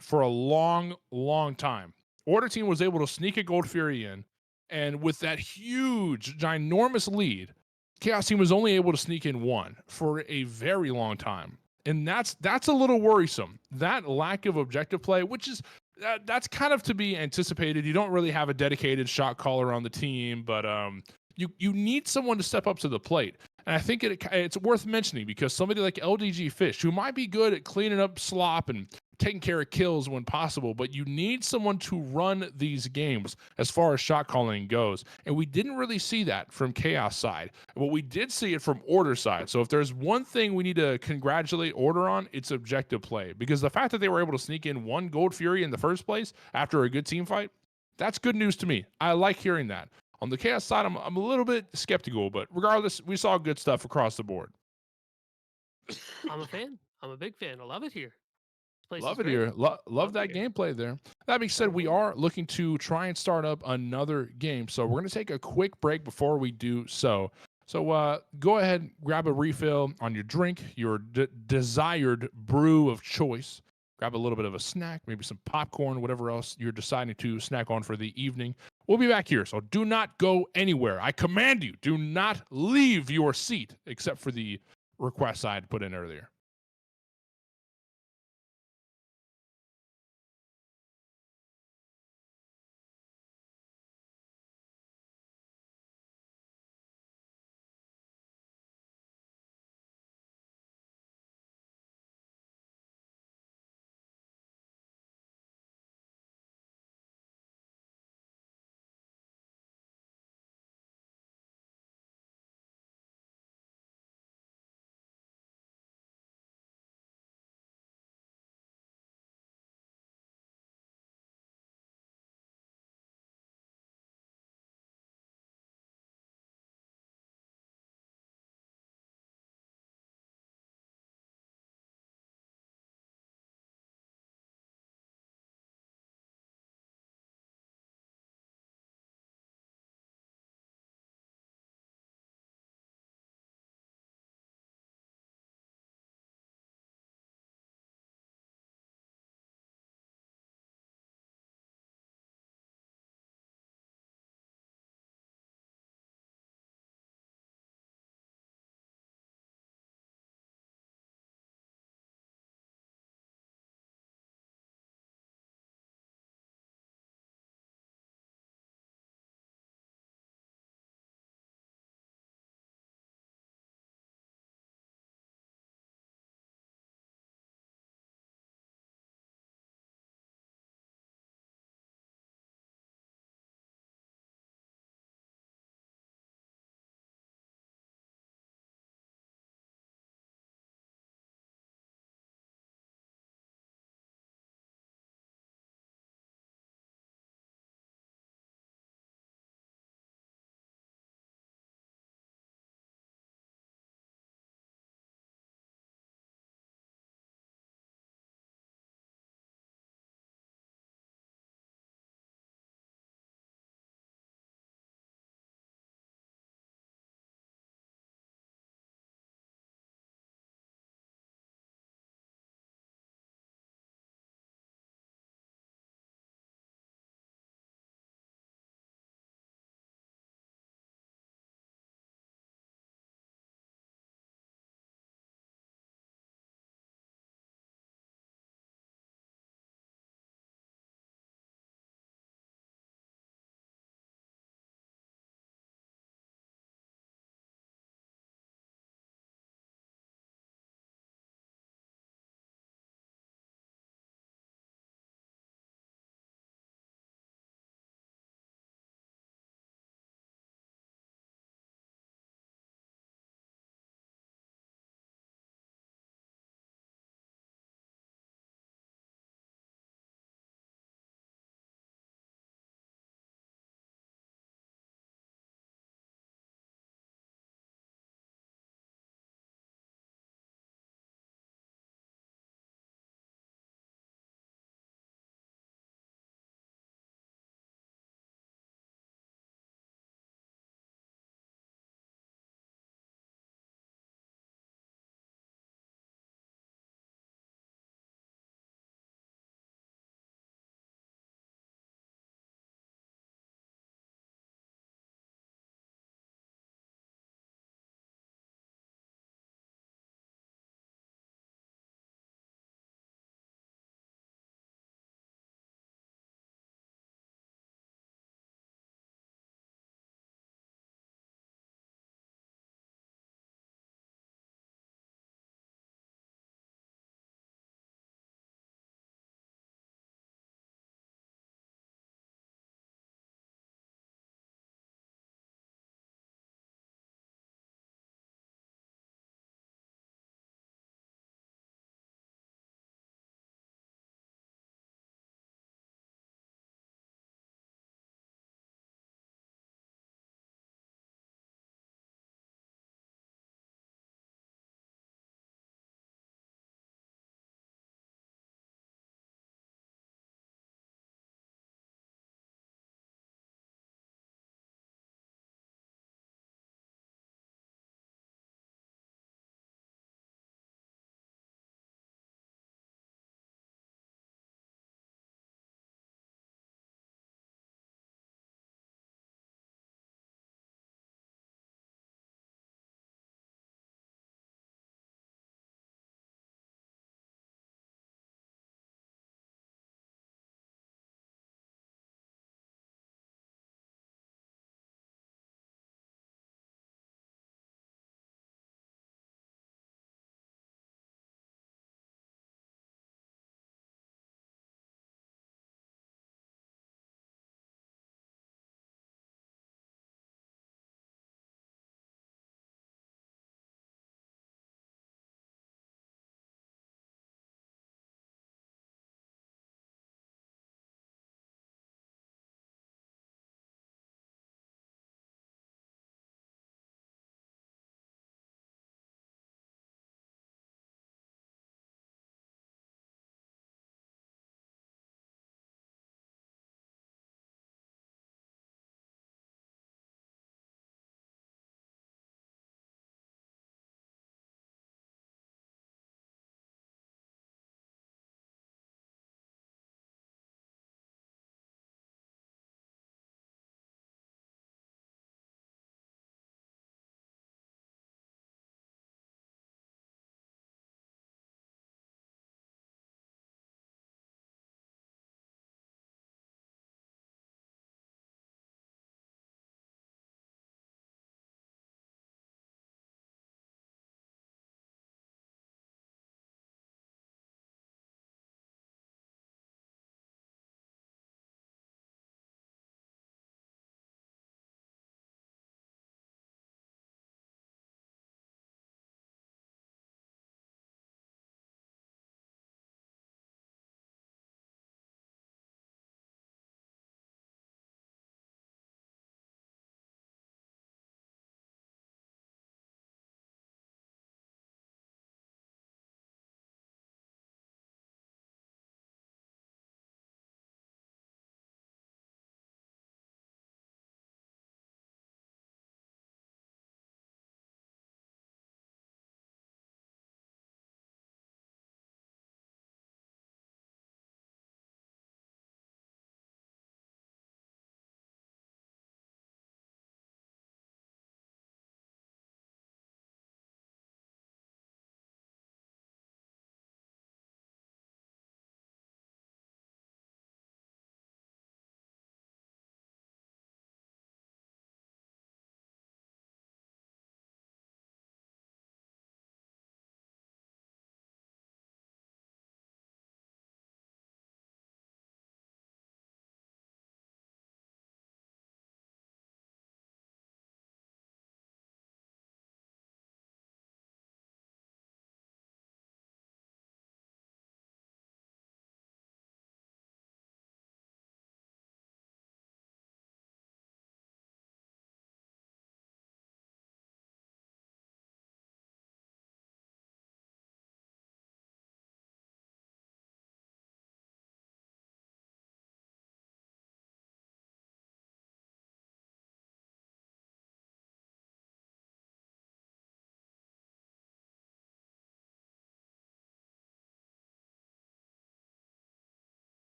for a long, long time. Order team was able to sneak a gold fury in, and with that huge, ginormous lead, Chaos team was only able to sneak in one for a very long time. And that's a little worrisome. That lack of objective play, which is that's kind of to be anticipated. You don't really have a dedicated shot caller on the team, but you need someone to step up to the plate. And I think it's worth mentioning because somebody like LDG Fish, who might be good at cleaning up slop and taking care of kills when possible, but you need someone to run these games as far as shot calling goes. And we didn't really see that from Chaos side. But we did see it from Order side. So if there's one thing we need to congratulate Order on, it's objective play. Because the fact that they were able to sneak in one Gold Fury in the first place after a good team fight, that's good news to me. I like hearing that. On the Chaos side, I'm a little bit skeptical, but regardless, we saw good stuff across the board. I'm a fan. I'm a big fan. I love it here. This place is Love it great. here. Love Love it that here. gameplay there. That being said, we Absolutely. are looking to try and start up another game. So we're going to take a quick break before we do so. So go ahead, grab a refill on your drink, your desired brew of choice. Grab a little bit of a snack, maybe some popcorn, whatever else you're deciding to snack on for the evening. We'll be back here. So do not go anywhere. I command you, do not leave your seat except for the request I had put in earlier.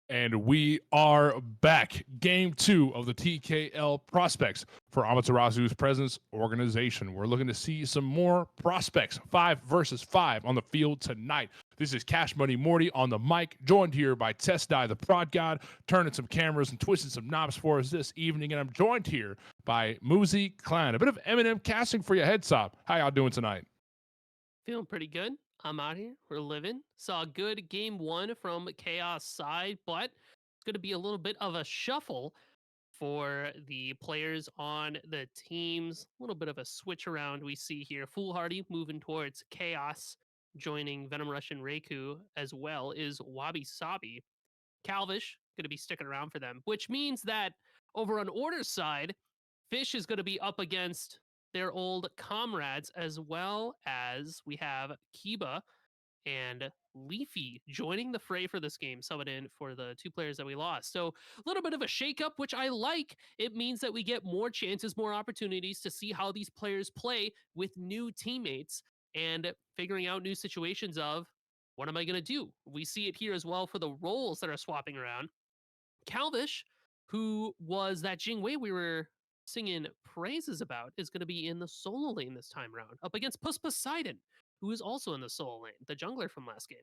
And we are back. Game 2 of the TKL prospects for Amaterasu's presence organization. We're looking to see some more prospects. 5 versus 5 on the field tonight. This is Cash Money Morty on the mic, joined here by Test Die the Prod God, turning some cameras and twisting some knobs for us this evening. And I'm joined here by Muzi Clan. A bit of Eminem casting for your head top. How y'all doing tonight? Feeling pretty good. I'm out here. We're living. Saw a good game one from Chaos side, but it's going to be a little bit of a shuffle for the players on the teams. A little bit of a switch around we see here. Foolhardy moving towards Chaos, joining Venom Rush and Reiku, as well is Wabi Sabi. Calvish going to be sticking around for them, which means that over on Order's side, Fish is going to be up against their old comrades, as well as we have Kiba and Leafy joining the fray for this game, subbing in for the two players that we lost. So a little bit of a shakeup, which I like. It means that we get more chances, more opportunities to see how these players play with new teammates and figuring out new situations of what am I going to do? We see it here as well for the roles that are swapping around. Calvish, who was that Jingwei we were singing praises about, is going to be in the solo lane this time around, up against Puss Poseidon, who is also in the solo lane, the jungler from last game.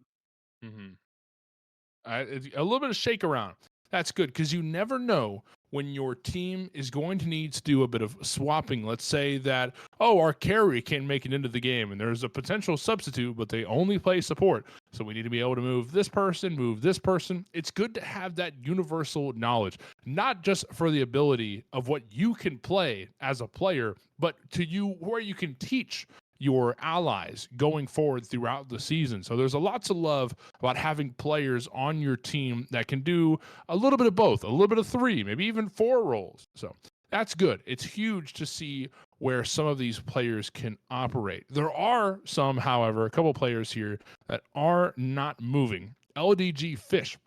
Mm-hmm. A little bit of shake around. That's good because you never know when your team is going to need to do a bit of swapping. Let's say that, oh, our carry can't make it into the game and there's a potential substitute, but they only play support. So we need to be able to move this person, move this person. It's good to have that universal knowledge, not just for the ability of what you can play as a player, but to you where you can teach your allies going forward throughout the season. So there's a lot to love about having players on your team that can do a little bit of both, a little bit of 3, maybe even 4 roles. So that's good. It's huge to see where some of these players can operate. There are some, however, a couple players here that are not moving. LDG Fish,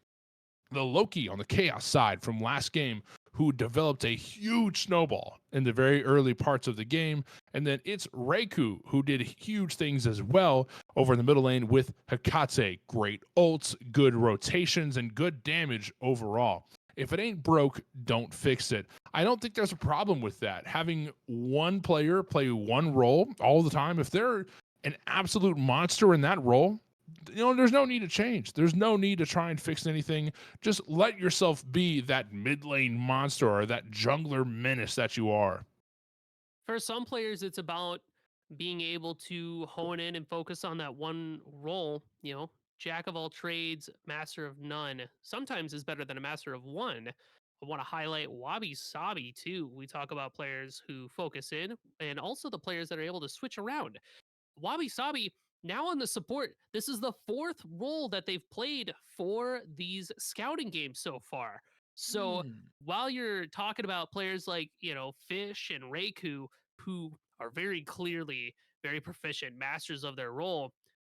the Loki on the Chaos side from last game, who developed a huge snowball in the very early parts of the game. And then it's Reiku, who did huge things as well over in the middle lane with Hikate. Great ults, good rotations, and good damage overall. If it ain't broke, don't fix it. I don't think there's a problem with that. Having one player play one role all the time, if they're an absolute monster in that role, there's no need to change. There's no need to try and fix anything. Just let yourself be that mid lane monster or that jungler menace that you are. For some players, it's about being able to hone in and focus on that one role, jack of all trades, master of none. Sometimes is better than a master of one. I want to highlight Wabi Sabi too. We talk about players who focus in and also the players that are able to switch around. Wabi Sabi now on the support. This is the fourth role that they've played for these scouting games so far. So while you're talking about players like, Fish and Reiku, who are very clearly very proficient masters of their role,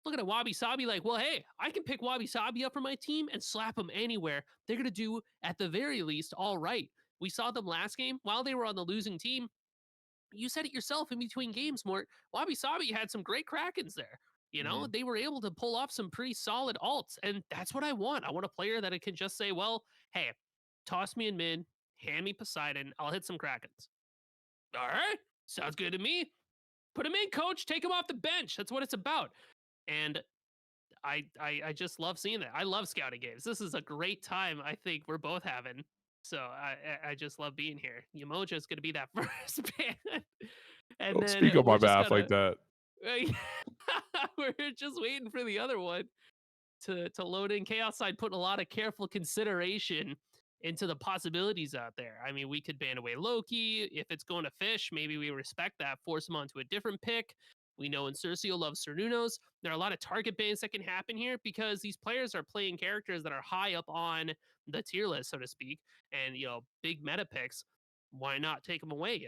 looking at Wabi Sabi like, well, hey, I can pick Wabi Sabi up for my team and slap them anywhere. They're going to do, at the very least, all right. We saw them last game while they were on the losing team. You said it yourself in between games, Mort. Wabi Sabi had some great Krakens there. Mm-hmm. They were able to pull off some pretty solid alts, and that's what I want. I want a player that can just say, well, hey, toss me in mid, hand me Poseidon, I'll hit some Krakens. All right, sounds good to me. Put him in, coach. Take him off the bench. That's what it's about. And I just love seeing that. I love scouting games. This is a great time. I think we're both having. So I just love being here. Yamoja is going to be that first band, and Don't then speak on we're my just behalf gonna like that. we're just waiting for the other one to load in. Chaos side putting a lot of careful consideration into the possibilities out there. I mean, we could ban away Loki. If it's going to Fish, maybe we respect that, force him onto a different pick. We know Incercio loves Cernunos. There are a lot of target bans that can happen here because these players are playing characters that are high up on the tier list, so to speak, and big meta picks. Why not take them away?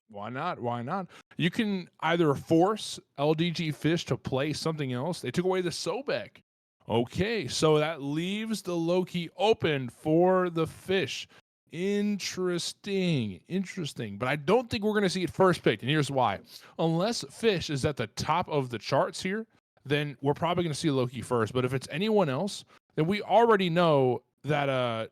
Why not? Why not? You can either force LDG Fish to play something else. They took away the Sobek. Okay, so that leaves the Loki open for the Fish. Interesting. Interesting. But I don't think we're going to see it first picked. And here's why. Unless Fish is at the top of the charts here, then we're probably going to see Loki first. But if it's anyone else, then we already know that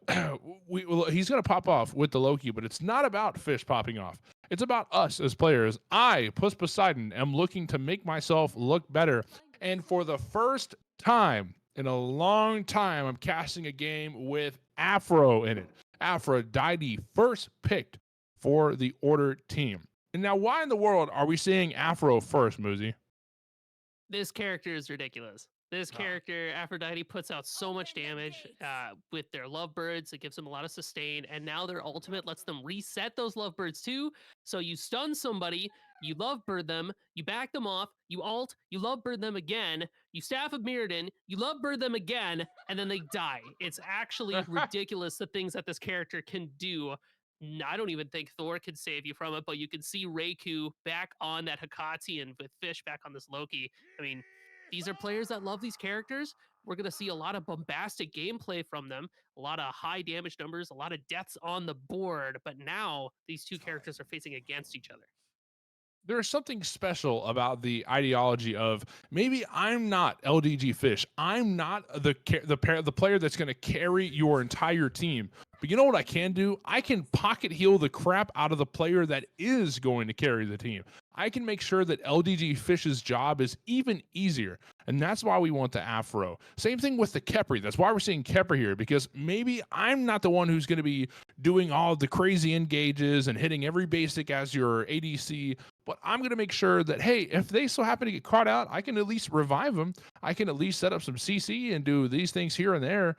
he's gonna pop off with the Loki, but it's not about Fish popping off. It's about us as players. I, Puss Poseidon, am looking to make myself look better. And for the first time in a long time, I'm casting a game with Afro in it. Aphrodite first picked for the Order team. And now, why in the world are we seeing Afro first, Muzi? This character is ridiculous. This Ah. character, Aphrodite, puts out so much damage with their lovebirds. It gives them a lot of sustain, and now their ultimate lets them reset those lovebirds too. So you stun somebody, you lovebird them, you back them off, you ult, you lovebird them again, you staff of Mirrodin, you lovebird them again, and then they die. It's actually ridiculous the things that this character can do. I don't even think Thor could save you from it, but you can see Reiku back on that Hekate and with Fish back on this Loki. I mean, these are players that love these characters. We're going to see a lot of bombastic gameplay from them, a lot of high damage numbers, a lot of deaths on the board. But now these two characters are facing against each other. There's something special about the ideology of maybe I'm not LDG Fish. I'm not the player that's going to carry your entire team. But you know what I can do? I can pocket heal the crap out of the player that is going to carry the team. I can make sure that LDG Fish's job is even easier. And that's why we want the Afro. Same thing with the Kepri. That's why we're seeing Kepri here, because maybe I'm not the one who's going to be doing all the crazy engages and hitting every basic as your ADC, but I'm going to make sure that, hey, if they so happen to get caught out, I can at least revive them. I can at least set up some CC and do these things here and there.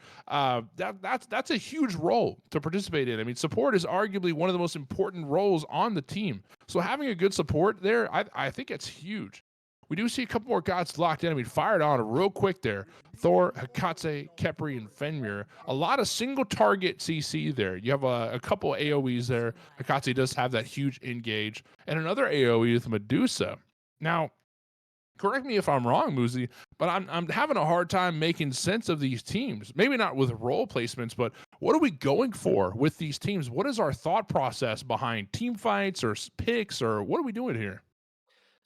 That's a huge role to participate in. I mean, support is arguably one of the most important roles on the team. So having a good support there, I think it's huge. We do see a couple more gods locked in. I mean, fired on real quick there. Thor, Hekate, Kepri, and Fenrir. A lot of single target CC there. You have a couple AoEs there. Hekate does have that huge engage. And another AoE with Medusa. Now, correct me if I'm wrong, Muzi, but I'm having a hard time making sense of these teams. Maybe not with role placements, but what are we going for with these teams? What is our thought process behind team fights or picks, or what are we doing here?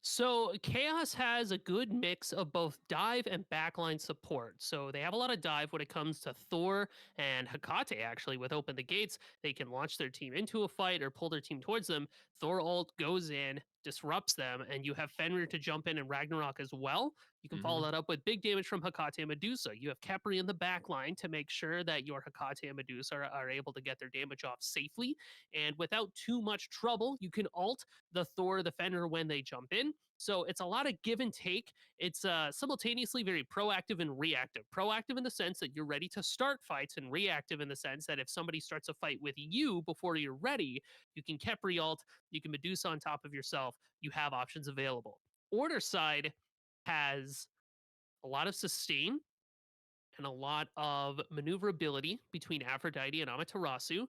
So Chaos has a good mix of both dive and backline support. So they have a lot of dive when it comes to Thor and Hekate. Actually, with Open the Gates, they can launch their team into a fight or pull their team towards them. Thor ult goes in, disrupts them, and you have Fenrir to jump in and Ragnarok as well. You can follow Mhm. that up with big damage from Hekate and Medusa. You have Kepri in the back line to make sure that your Hekate and Medusa are able to get their damage off safely. And without too much trouble, you can ult the Thor, the Fenrir when they jump in. So it's a lot of give and take. It's simultaneously very proactive and reactive. Proactive in the sense that you're ready to start fights, and reactive in the sense that if somebody starts a fight with you before you're ready, you can Kepri ult, you can Medusa on top of yourself. You have options available. Order side has a lot of sustain and a lot of maneuverability between Aphrodite and Amaterasu.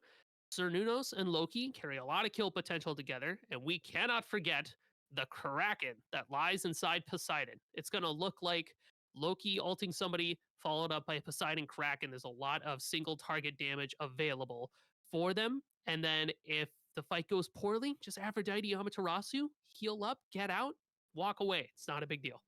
Cernunnos and Loki carry a lot of kill potential together, and we cannot forget the Kraken that lies inside Poseidon. It's going to look like Loki ulting somebody, followed up by a Poseidon Kraken. There's a lot of single target damage available for them. And then if the fight goes poorly, just Aphrodite Amaterasu, heal up, get out, walk away. It's not a big deal.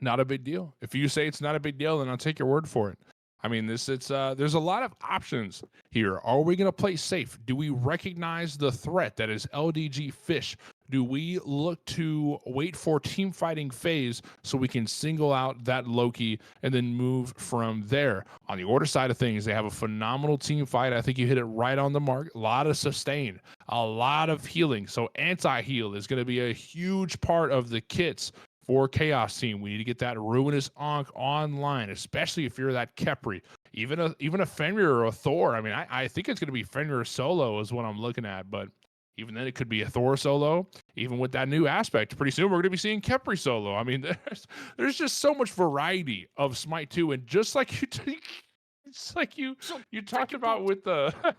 Not a big deal. If you say it's not a big deal, then I'll take your word for it. I mean, it's there's a lot of options here. Are we going to play safe? Do we recognize the threat that is LDG Fish? Do we look to wait for team fighting phase so we can single out that Loki and then move from there? On the order side of things, they have a phenomenal team fight. I think you hit it right on the mark. A lot of sustain, a lot of healing. So anti heal is going to be a huge part of the kits for Chaos Team. We need to get that Ruinous Ankh online, especially if you're that Kepri. Even a Fenrir or a Thor. I mean, I think it's going to be Fenrir solo is what I'm looking at, but even then it could be a Thor solo. Even with that new aspect, pretty soon we're going to be seeing Kepri solo. I mean, there's just so much variety of Smite 2, and just like it's like So you talked freaking about pumped. with the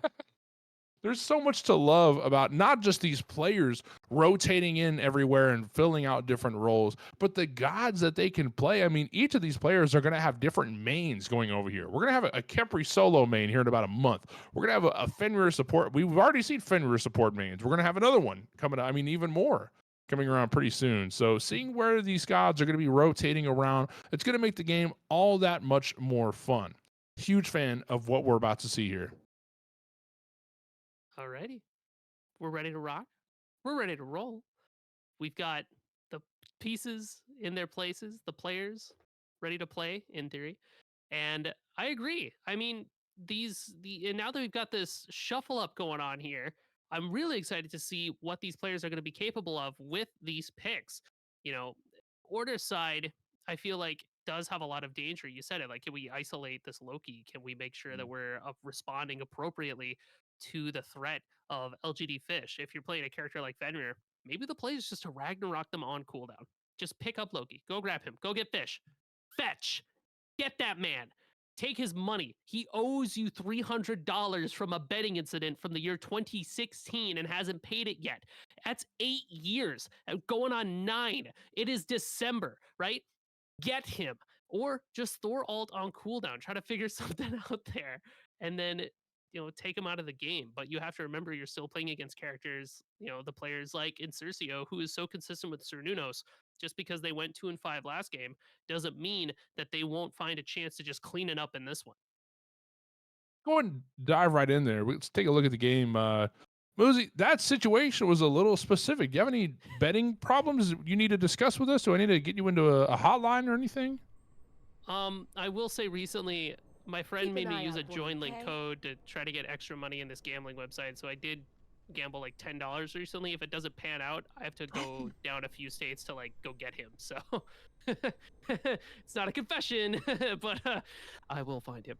there's so much to love about not just these players rotating in everywhere and filling out different roles, but the gods that they can play. I mean, each of these players are going to have different mains going over here. We're going to have a Kepri solo main here in about a month. We're going to have a Fenrir support. We've already seen Fenrir support mains. We're going to have another one coming up. I mean, even more. coming around pretty soon. So seeing where these gods are going to be rotating around, it's going to make the game all that much more fun. Huge fan of what we're about to see here. Alrighty, we're ready to rock. We're ready to roll. We've got the pieces in their places, the players ready to play in theory. And I agree. I mean, and now that we've got this shuffle up going on here, I'm really excited to see what these players are going to be capable of with these picks. You know, order side, I feel like does have a lot of danger. You said it. Like, can we isolate this Loki? Can we make sure that we're responding appropriately to the threat of LGD Fish? If you're playing a character like Fenrir, maybe the play is just to Ragnarok them on cooldown. Just pick up Loki. Go grab him. Go get Fish. Fetch. Get that man. Take his money. He owes you $300 from a betting incident from the year 2016 and hasn't paid it yet. That's 8 years, going on 9. It is December, right? Get him. Or just Thor alt on cooldown. Try to figure something out there. And then, take him out of the game. But you have to remember you're still playing against characters, the players like Incercio, who is so consistent with Cernunnos. Just because they went 2-5 last game doesn't mean that they won't find a chance to just clean it up in this one. Go ahead and dive right in there. Let's take a look at the game. Mosey, that situation was a little specific. Do you have any betting problems you need to discuss with us? Do I need to get you into a hotline or anything? I will say recently, my friend Keep made an me eye use a out for me, join link okay? code to try to get extra money in this gambling website. So I did gamble like $10 recently. If it doesn't pan out, I have to go down a few states to like go get him. So it's not a confession, but I will find him.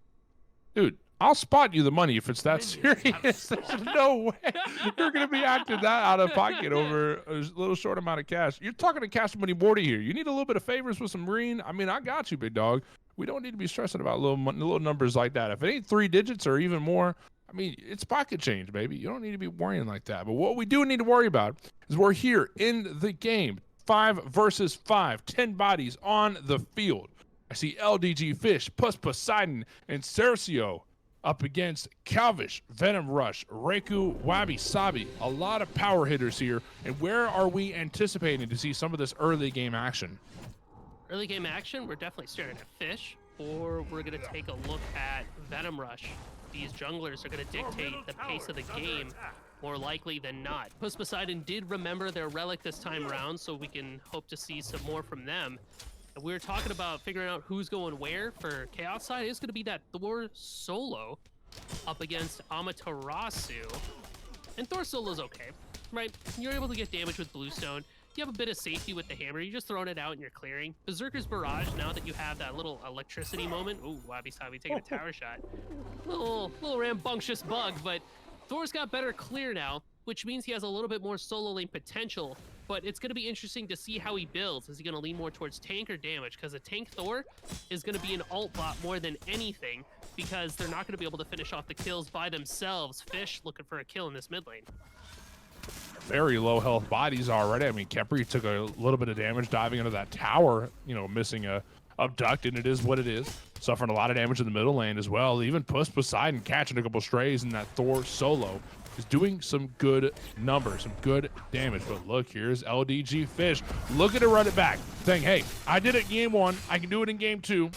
Dude, I'll spot you the money if it's that Minions have serious. There's no way you're going to be acting that out of pocket over a little short amount of cash. You're talking to Cash Money Morty here. You need a little bit of favors with some green. I mean, I got you, big dog. We don't need to be stressing about little numbers like that. If it ain't 3 digits or even more, I mean, it's pocket change, baby. You don't need to be worrying like that. But what we do need to worry about is we're here in the game. 5 versus 5, 10 bodies on the field. I see LDG Fish, Puss Poseidon, and Cercio up against Calvish, Venom Rush, Reku, Wabi Sabi. A lot of power hitters here. And where are we anticipating to see some of this early game action? Early game action, we're definitely staring at Fish, or we're going to take a look at Venom Rush. These junglers are going to dictate the pace of the game more likely than not. Puss Poseidon did remember their relic this time around, so we can hope to see some more from them. And we were talking about figuring out who's going where for Chaos side. It's going to be that Thor solo up against Amaterasu. And Thor solo's okay, right? You're able to get damage with Bluestone. You have a bit of safety with the hammer. You're just throwing it out and you're clearing. Berserker's Barrage, now that you have that little electricity moment. Ooh, Wabi Sabi taking a tower shot. Little rambunctious bug, but Thor's got better clear now, which means he has a little bit more solo lane potential. But it's going to be interesting to see how he builds. Is he going to lean more towards tank or damage? Because a tank Thor is going to be an alt bot more than anything, because they're not going to be able to finish off the kills by themselves. Fish looking for a kill in this mid lane. Very low health bodies already. I mean, Kepri took a little bit of damage diving into that tower, missing a abduct, and it is what it is. Suffering a lot of damage in the middle lane as well. Even Puss Poseidon catching a couple strays in that Thor solo is doing some good numbers, some good damage. But look, here's LDG Fish looking to run it back, saying, hey, I did it game 1. I can do it in game 2.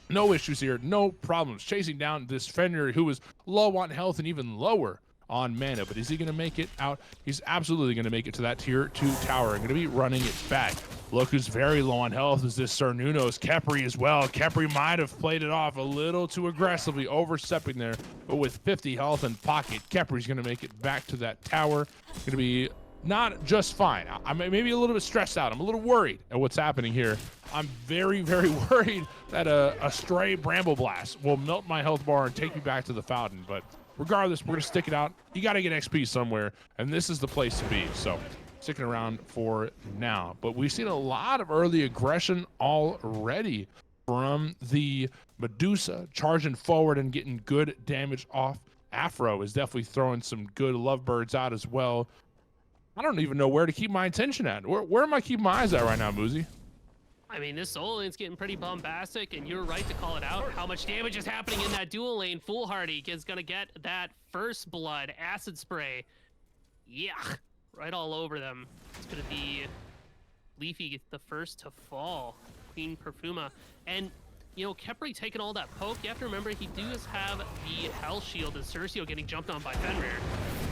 No issues here, no problems. Chasing down this Fenrir who is low on health and even lower on mana. But is he going to make it out? He's absolutely going to make it to that tier 2 tower and going to be running it back. Look who's very low on health is this Cernunnos. Kepri as well. Kepri might have played it off a little too aggressively, overstepping there. But with 50 health in pocket, Kepri's going to make it back to that tower. Going to be not just fine. I'm maybe a little bit stressed out. I'm a little worried at what's happening here. I'm very, very worried that a stray Bramble Blast will melt my health bar and take me back to the fountain. But regardless, we're going to stick it out. You got to get XP somewhere, and this is the place to be. So sticking around for now. But we've seen a lot of early aggression already from the Medusa, charging forward and getting good damage off. Afro is definitely throwing some good lovebirds out as well. I don't even know where to keep my attention at. Where am I keeping my eyes at right now, Moozy? I mean, this solo lane's getting pretty bombastic, and you're right to call it out. How much damage is happening in that dual lane? Foolhardy is going to get that first blood acid spray. Yeah, right all over them. It's gonna be Leafy the first to fall. Queen Perfuma. And, you know, Kepri taking all that poke. You have to remember he does have the Hell Shield and Cercio getting jumped on by Fenrir.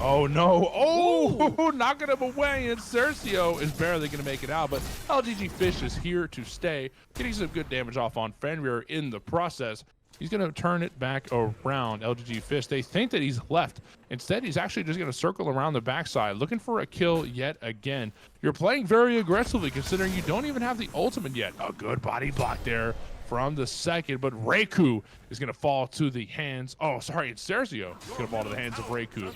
Oh no! Oh, Ooh. knocking him away, and Cercio is barely going to make it out. But LGG Fish is here to stay, getting some good damage off on Fenrir in the process. He's going to turn it back around. LGG Fish, they think that he's left. Instead, he's actually just going to circle around the backside, looking for a kill yet again. You're playing very aggressively, considering you don't even have the ultimate yet. A good body block there from the second, but Reiku is going to fall to the hands. Oh, sorry, it's Cercio. It's going to fall to the hands of Reiku.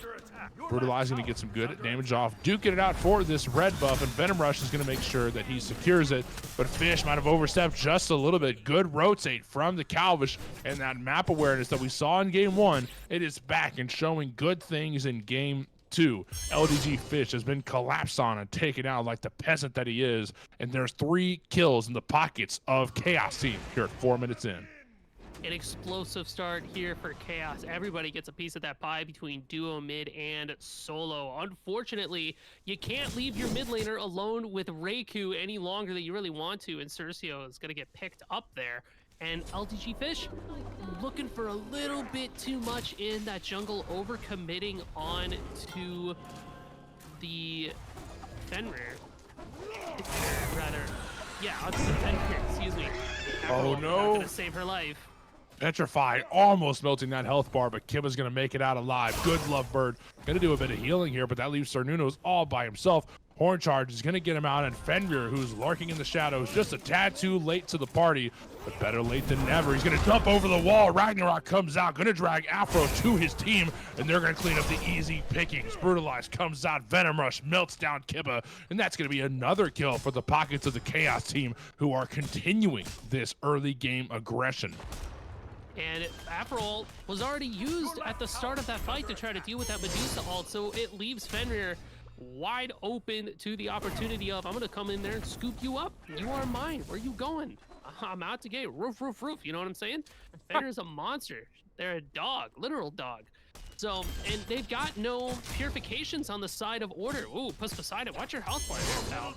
Brutalizing to get some good damage off. Duking it out for this red buff, and Venom Rush is going to make sure that he secures it. But Fish might have overstepped just a little bit. Good rotate from the Calvish, and that map awareness that we saw in game 1, it is back and showing good things in game 2. LDG Fish has been collapsed on and taken out like the peasant that he is, and there's 3 kills in the pockets of Chaos Team here at 4 minutes in. An explosive start here for Chaos. Everybody gets a piece of that pie between duo, mid, and solo. Unfortunately, you can't leave your mid laner alone with Reiku any longer than you really want to, and Cercio is going to get picked up there. And LTG Fish looking for a little bit too much in that jungle, overcommitting on to the Fenrir. Rather, yeah, onto the Fenrir, excuse me. Oh, Not no. gonna save her life. Petrify almost melting that health bar, but Kiba's going to make it out alive. Good Lovebird. Going to do a bit of healing here, but that leaves Cernunos all by himself. Horn Charge is going to get him out, and Fenrir, who's lurking in the shadows, just a tad too late to the party, but better late than never. He's going to jump over the wall. Ragnarok comes out, going to drag Afro to his team, and they're going to clean up the easy pickings. Brutalize comes out. Venom Rush melts down Kiba, and that's going to be another kill for the pockets of the Chaos Team, who are continuing this early game aggression. And Aperol was already used at the start of that fight to try to deal with that Medusa ult, so it leaves Fenrir wide open to the opportunity of, I'm gonna come in there and scoop you up. You are mine. Where are you going? I'm out to gate. Roof, roof, roof. You know what I'm saying? Fenrir's a monster. They're a dog, literal dog. So, and they've got no purifications on the side of order. Ooh, Puss beside it. Watch your health bar there, pal.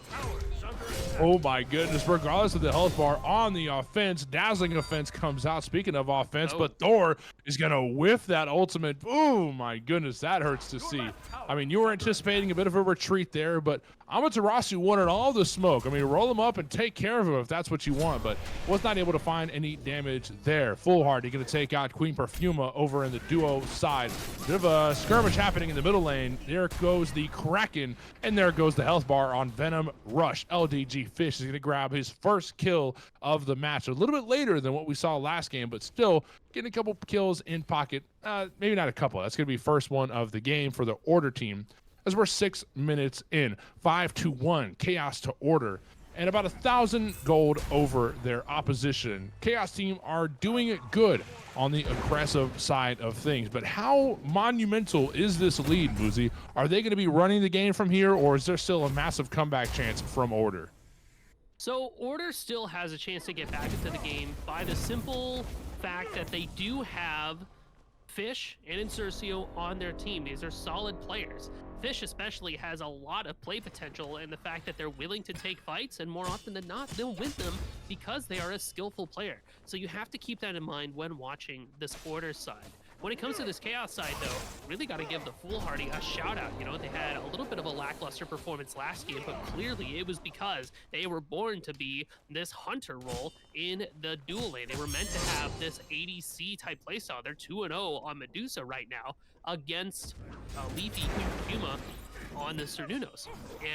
Oh my goodness, regardless of the health bar on the offense, dazzling offense comes out. Speaking of offense, but Thor is going to whiff that ultimate. Oh my goodness, that hurts to see. I mean, you were anticipating a bit of a retreat there, but Amaterasu wanted all the smoke. I mean, roll him up and take care of him if that's what you want, but was not able to find any damage there. Foolhardy going to take out Queen Perfuma over in the duo side. Bit of a skirmish happening in the middle lane. There goes the Kraken, and there goes the health bar on Venom Rush. LDG Fish is going to grab his first kill of the match. A little bit later than what we saw last game, but still getting a couple kills in pocket. Maybe not a couple. That's going to be first one of the game for the Order team, as we're 6 minutes in. 5-1 Chaos to Order, and about 1,000 gold over their opposition. Chaos team are doing it good on the aggressive side of things, but how monumental is this lead, Boozy? Are they going to be running the game from here, or is there still a massive comeback chance from Order? So Order still has a chance to get back into the game by the simple fact that they do have Fish and Incercio on their team. These are solid players. Fish especially has a lot of play potential, and the fact that they're willing to take fights, and more often than not, they'll win them because they are a skillful player. So you have to keep that in mind when watching this Order side. When it comes to this Chaos side, though, really got to give the Foolhardy a shout out. You know, they had a little bit of a lackluster performance last game, but clearly it was because they were born to be this hunter role in the dual lane. They were meant to have this ADC type playstyle. They're 2-0 on Medusa right now against Leafy Queen Perfuma on the Cernunos.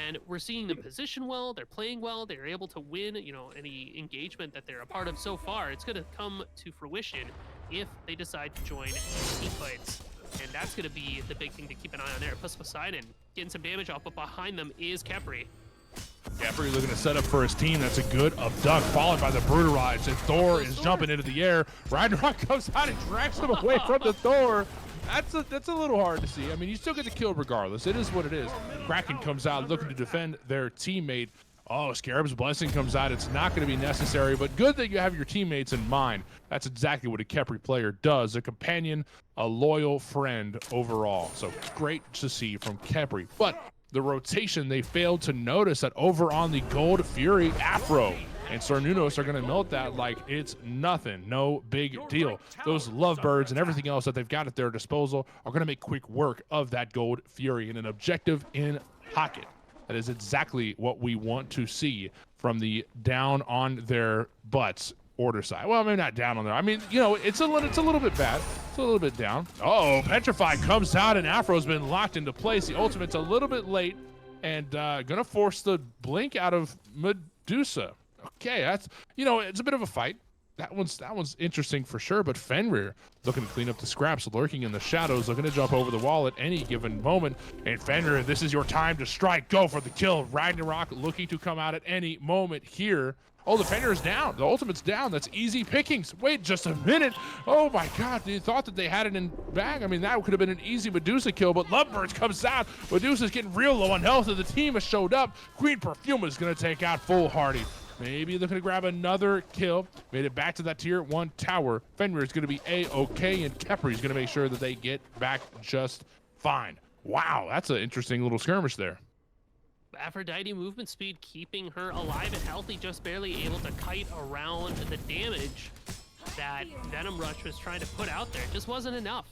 And we're seeing them position well, they're playing well, they're able to win, you know, any engagement that they're a part of so far. It's going to come to fruition if they decide to join team fights. And that's going to be the big thing to keep an eye on there. Plus Poseidon getting some damage off, but behind them is Kepri. Kepri looking to set up for his team. That's a good abduct, followed by the Brutalize, and Thor is jumping into the air. Ragnarok comes out and drags him away from the Thor. That's a little hard to see. I mean, you still get the kill regardless. It is what it is. Kraken comes out looking to defend their teammate. Oh, Scarab's Blessing comes out. It's not going to be necessary, but good that you have your teammates in mind. That's exactly what a Kepri player does. A companion, a loyal friend overall. So great to see from Kepri. But the rotation, they failed to notice that over on the Gold Fury, Afro and Sarnunos are going to melt that like it's nothing. No big deal. Those lovebirds and everything else that they've got at their disposal are going to make quick work of that Gold Fury in an objective in pocket. That is exactly what we want to see from the down on their butts order side. Well, maybe not down on there. I mean, you know, it's a little bit bad. It's a little bit down. Oh, Petrify comes out and Afro's been locked into place. The ultimate's a little bit late and gonna force the blink out of Medusa. Okay, that's, you know, it's a bit of a fight. That one's interesting for sure, but Fenrir looking to clean up the scraps, lurking in the shadows, looking to jump over the wall at any given moment. And Fenrir, this is your time to strike. Go for the kill. Ragnarok looking to come out at any moment here. Oh, the Fenrir is down. The ultimate's down. That's easy pickings. Wait just a minute. Oh my God, you thought that they had it in bag. I mean, that could have been an easy Medusa kill, but Lovebirds comes out. Medusa's getting real low on health, and the team has showed up. Queen Perfuma is going to take out Foolhardy. Maybe looking to grab another kill. Made it back to that tier 1 tower. Fenrir is going to be A-okay, and Kepri is going to make sure that they get back just fine. Wow, that's an interesting little skirmish there. Aphrodite movement speed keeping her alive and healthy, just barely able to kite around the damage that Venom Rush was trying to put out there. It just wasn't enough.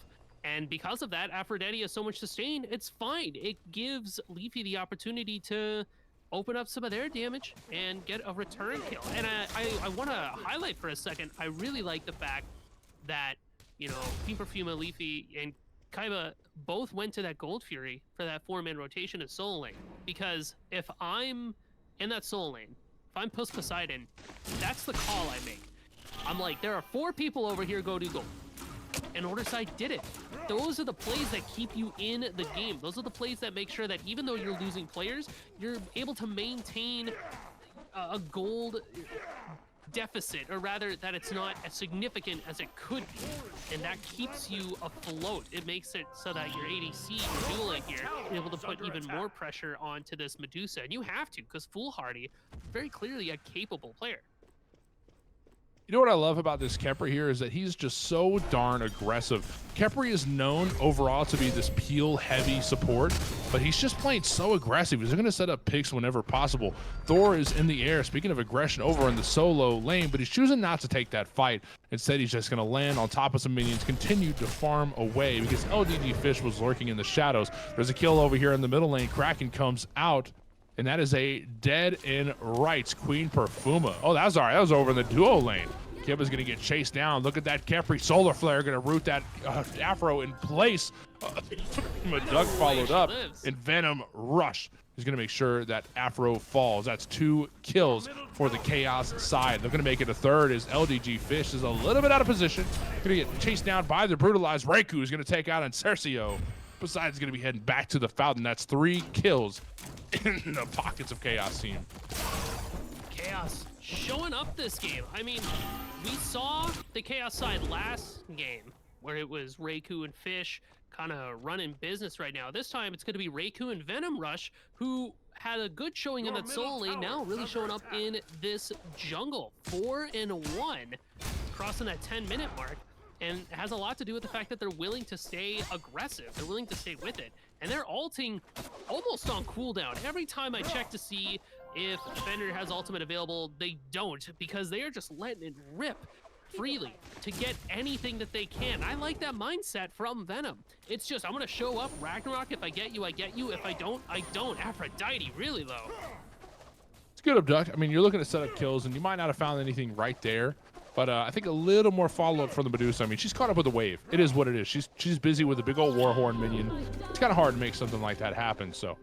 And because of that, Aphrodite has so much sustain, it's fine. It gives Leafy the opportunity to open up some of their damage and get a return kill. And I want to highlight for a second, I really like the fact that, you know, Queen Perfuma, Leafy, and Kaiba both went to that Gold Fury for that 4-man rotation of Soul Lane. Because if I'm in that Soul Lane, if I'm Puss Poseidon, that's the call I make. I'm like, there are 4 people over here, go do gold. And Order Side did it. Those are the plays that keep you in the game. Those are the plays that make sure that even though you're losing players, you're able to maintain a gold deficit, or rather that it's not as significant as it could be. And that keeps you afloat. It makes it so that your ADC, your dueling here, is able to put even more pressure onto this Medusa. And you have to, because Foolhardy is very clearly a capable player. You know what I love about this Kepri here is that he's just so darn aggressive. Kepri is known overall to be this peel-heavy support, but he's just playing so aggressive. He's going to set up picks whenever possible. Thor is in the air, speaking of aggression, over in the solo lane, but he's choosing not to take that fight. Instead, he's just going to land on top of some minions, continue to farm away because LDG Fish was lurking in the shadows. There's a kill over here in the middle lane. Kraken comes out. And that is a dead in rights Queen Perfuma. Oh, that was all right. That was over in the duo lane. Kib is going to get chased down. Look at that Kepri Solar Flare going to root that Afro in place. Doug followed up, and Venom Rush is going to make sure that Afro falls. That's 2 kills for the Chaos side. They're going to make it a third as LDG Fish is a little bit out of position. Going to get chased down by the brutalized Reiku, who's going to take out Ancercio. Poseidon's going to be heading back to the fountain. That's 3 kills in the pockets of Chaos team. Chaos showing up this game. I mean, we saw the Chaos side last game where it was Reiku and Fish kind of running business right now. This time it's going to be Reiku and Venom Rush, who had a good showing in that solo lane, now really showing up in this jungle. 4-1, crossing that 10-minute mark. And it has a lot to do with the fact that they're willing to stay aggressive. They're willing to stay with it. And they're ulting almost on cooldown. Every time I check to see if Fender has ultimate available, they don't, because they are just letting it rip freely to get anything that they can. I like that mindset from Venom. It's just, I'm going to show up, Ragnarok. If I get you, I get you. If I don't, I don't. Aphrodite, really low. It's good abduct. I mean, you're looking to set up kills, and you might not have found anything right there. But I think a little more follow-up from the Medusa. I mean, she's caught up with the wave. It is what it is. She's busy with a big old Warhorn minion. It's kind of hard to make something like that happen. So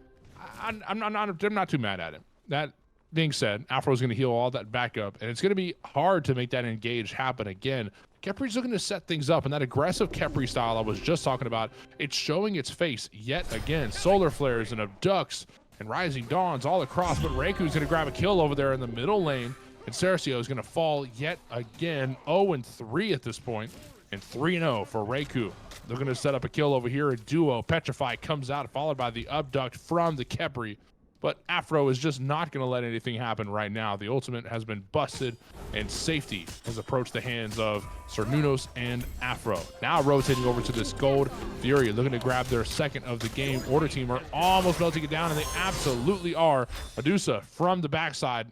I'm not too mad at it. That being said, Afro's going to heal all that back up, and it's going to be hard to make that engage happen again. Kepri's looking to set things up, and that aggressive Kepri style I was just talking about, it's showing its face yet again. Solar flares and abducts and rising dawns all across, but Reiku's going to grab a kill over there in the middle lane. And Cercio is going to fall yet again. 0-3 at this point, and 3-0 for Reiku. They're going to set up a kill over here. A duo. Petrify comes out, followed by the abduct from the Kepri. but Afro is just not going to let anything happen right now. The ultimate has been busted, and safety has approached the hands of Cernunos and Afro. Now rotating over to this Gold Fury, looking to grab their second of the game. Order team are almost melting it down, and they absolutely are. Medusa from the backside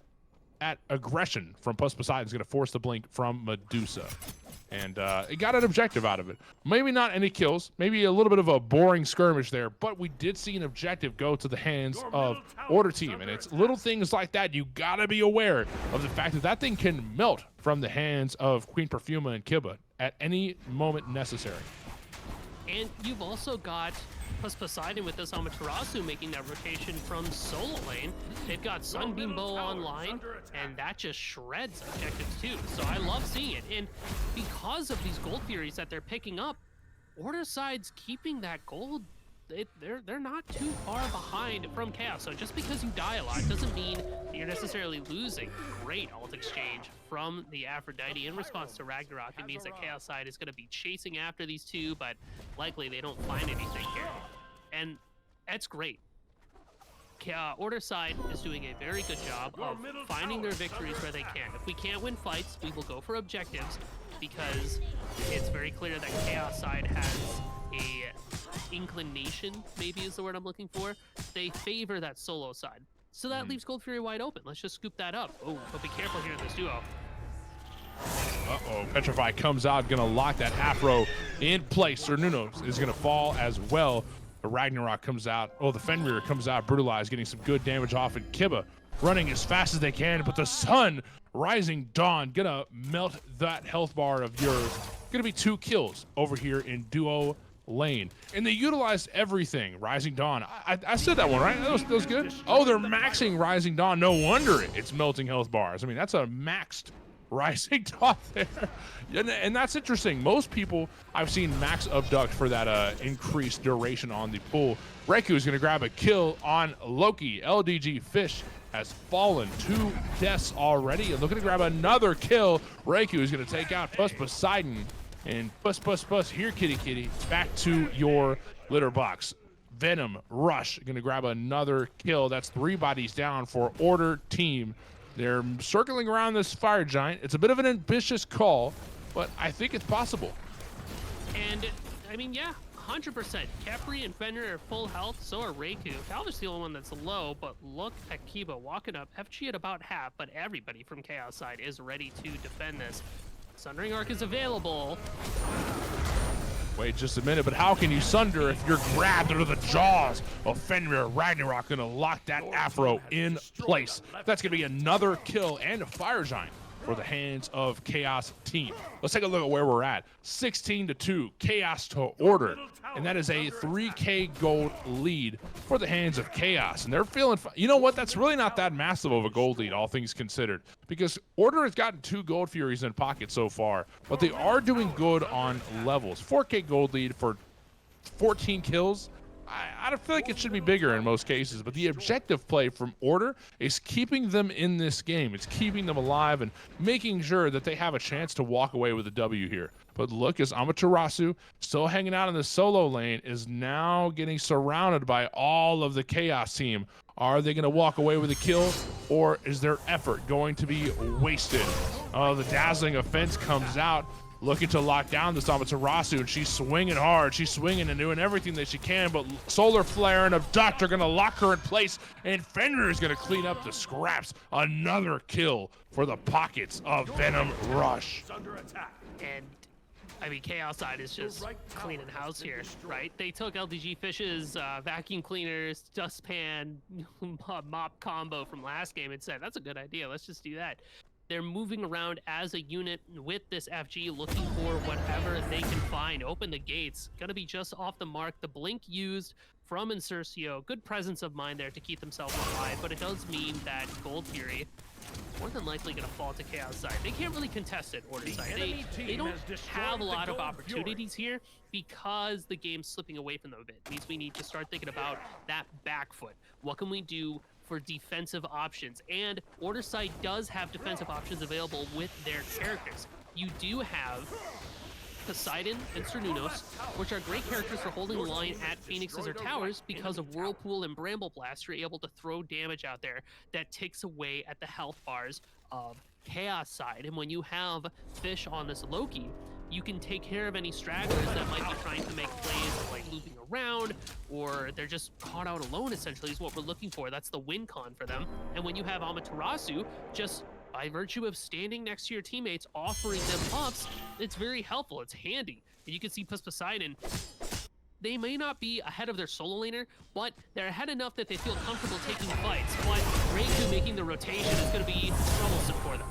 at aggression from Puss Poseidon is going to force the blink from Medusa. And it got an objective out of it. Maybe not any kills, maybe a little bit of a boring skirmish there, but we did see an objective go to the hands of Order Team. And it's little things like that. You got to be aware of the fact that that thing can melt from the hands of Queen Perfuma and Kiba at any moment necessary. And you've also got Puss Poseidon with this Amaterasu making that rotation from solo lane. They've got Sunbeam Bow online, and that just shreds objectives too. So I love seeing it. And because of these gold theories that they're picking up, Order side's keeping that gold. They're not too far behind from Chaos. So just because you die a lot doesn't mean that you're necessarily losing. Great ult exchange from the Aphrodite in response to Ragnarok. It means that Chaos side is going to be chasing after these two, but likely they don't find anything here. And that's great. Order side is doing a very good job of finding their victories where they can. If we can't win fights, we will go for objectives, because it's very clear that Chaos side has a inclination, maybe is the word I'm looking for. They favor that solo side. So that leaves Gold Fury wide open. Let's just scoop that up. Oh, but be careful here in this duo. Uh-oh, Petrify comes out, gonna lock that Afro in place. Cernunos is gonna fall as well. The Ragnarok comes out. Oh, the Fenrir comes out, brutalized, getting some good damage off, and Kiba running as fast as they can, but the sun, Rising Dawn, gonna melt that health bar of yours. Gonna be 2 kills over here in duo lane. And they utilized everything. Rising Dawn. I said that one, right? That was good. Oh, they're maxing Rising Dawn. No wonder it's melting health bars. I mean, that's a maxed Rising Dawn there. And that's interesting. Most people I've seen max abduct for that increased duration on the pull. Reku is going to grab a kill on Loki. LDG Fish has fallen 2 deaths already and looking to grab another kill. Reku is going to take out Puss Poseidon. And Puss, here, kitty, back to your litter box. Venom, Rush, gonna grab another kill. That's 3 bodies down for Order Team. They're circling around this fire giant. It's a bit of an ambitious call, but I think it's possible. And, I mean, yeah, 100%. Capri and Fenrir are full health, so are Reku. Calder's the only one that's low, but look at Kiba walking up. FG at about half, but everybody from Chaos side is ready to defend this. Sundering Arc is available. Wait just a minute, but how can you sunder if you're grabbed under the jaws of Fenrir? Ragnarok gonna lock that Afro in place. That's gonna be another kill and a fire giant for the hands of Chaos Team. Let's take a look at where we're at. 16-2, Chaos to Order. And that is a 3K gold lead for the hands of Chaos. And they're feeling, you know what? That's really not that massive of a gold lead, all things considered, because Order has gotten 2 Gold Furies in pocket so far, but they are doing good on levels. 4K gold lead for 14 kills. I feel like it should be bigger in most cases, but the objective play from Order is keeping them in this game. It's keeping them alive and making sure that they have a chance to walk away with a W here. But look, as Amaterasu, still hanging out in the solo lane, is now getting surrounded by all of the Chaos Team. Are they going to walk away with a kill, or is their effort going to be wasted? Oh, the dazzling offense comes out. Looking to lock down this Amaterasu, and she's swinging hard. She's swinging and doing everything that she can, but Solar Flare and Abduct are going to lock her in place, and Fenrir is going to clean up the scraps. Another kill for the pockets of Venom Rush. And, I mean, Chaos side is just cleaning house here, right? They took LDG Fish's vacuum cleaners, dustpan, mop combo from last game and said, that's a good idea. Let's just do that. They're moving around as a unit with this FG, looking for whatever they can find. Open the gates. Gonna be just off the mark. The blink used from Insurcio. Good presence of mind there to keep themselves alive, but it does mean that Gold Fury more than likely gonna fall to Chaos side. They can't really contest it, Order side. They don't have a lot of opportunities here because the game's slipping away from them a bit. It means we need to start thinking about that back foot. What can we do for defensive options? And Order side does have defensive options available with their characters. You do have Poseidon and Cernunnos, which are great characters for holding line at Phoenixes or towers because of Whirlpool and Bramble Blast. You're able to throw damage out there that ticks away at the health bars of Chaos side. And when you have Fish on this Loki, you can take care of any stragglers that might be trying to make plays of like looping around, or they're just caught out alone, essentially, is what we're looking for. That's the win con for them. And when you have Amaterasu, just by virtue of standing next to your teammates, offering them buffs, it's very helpful. It's handy. And you can see Poseidon, they may not be ahead of their solo laner, but they're ahead enough that they feel comfortable taking fights. But Reiku making the rotation is going to be troublesome for them.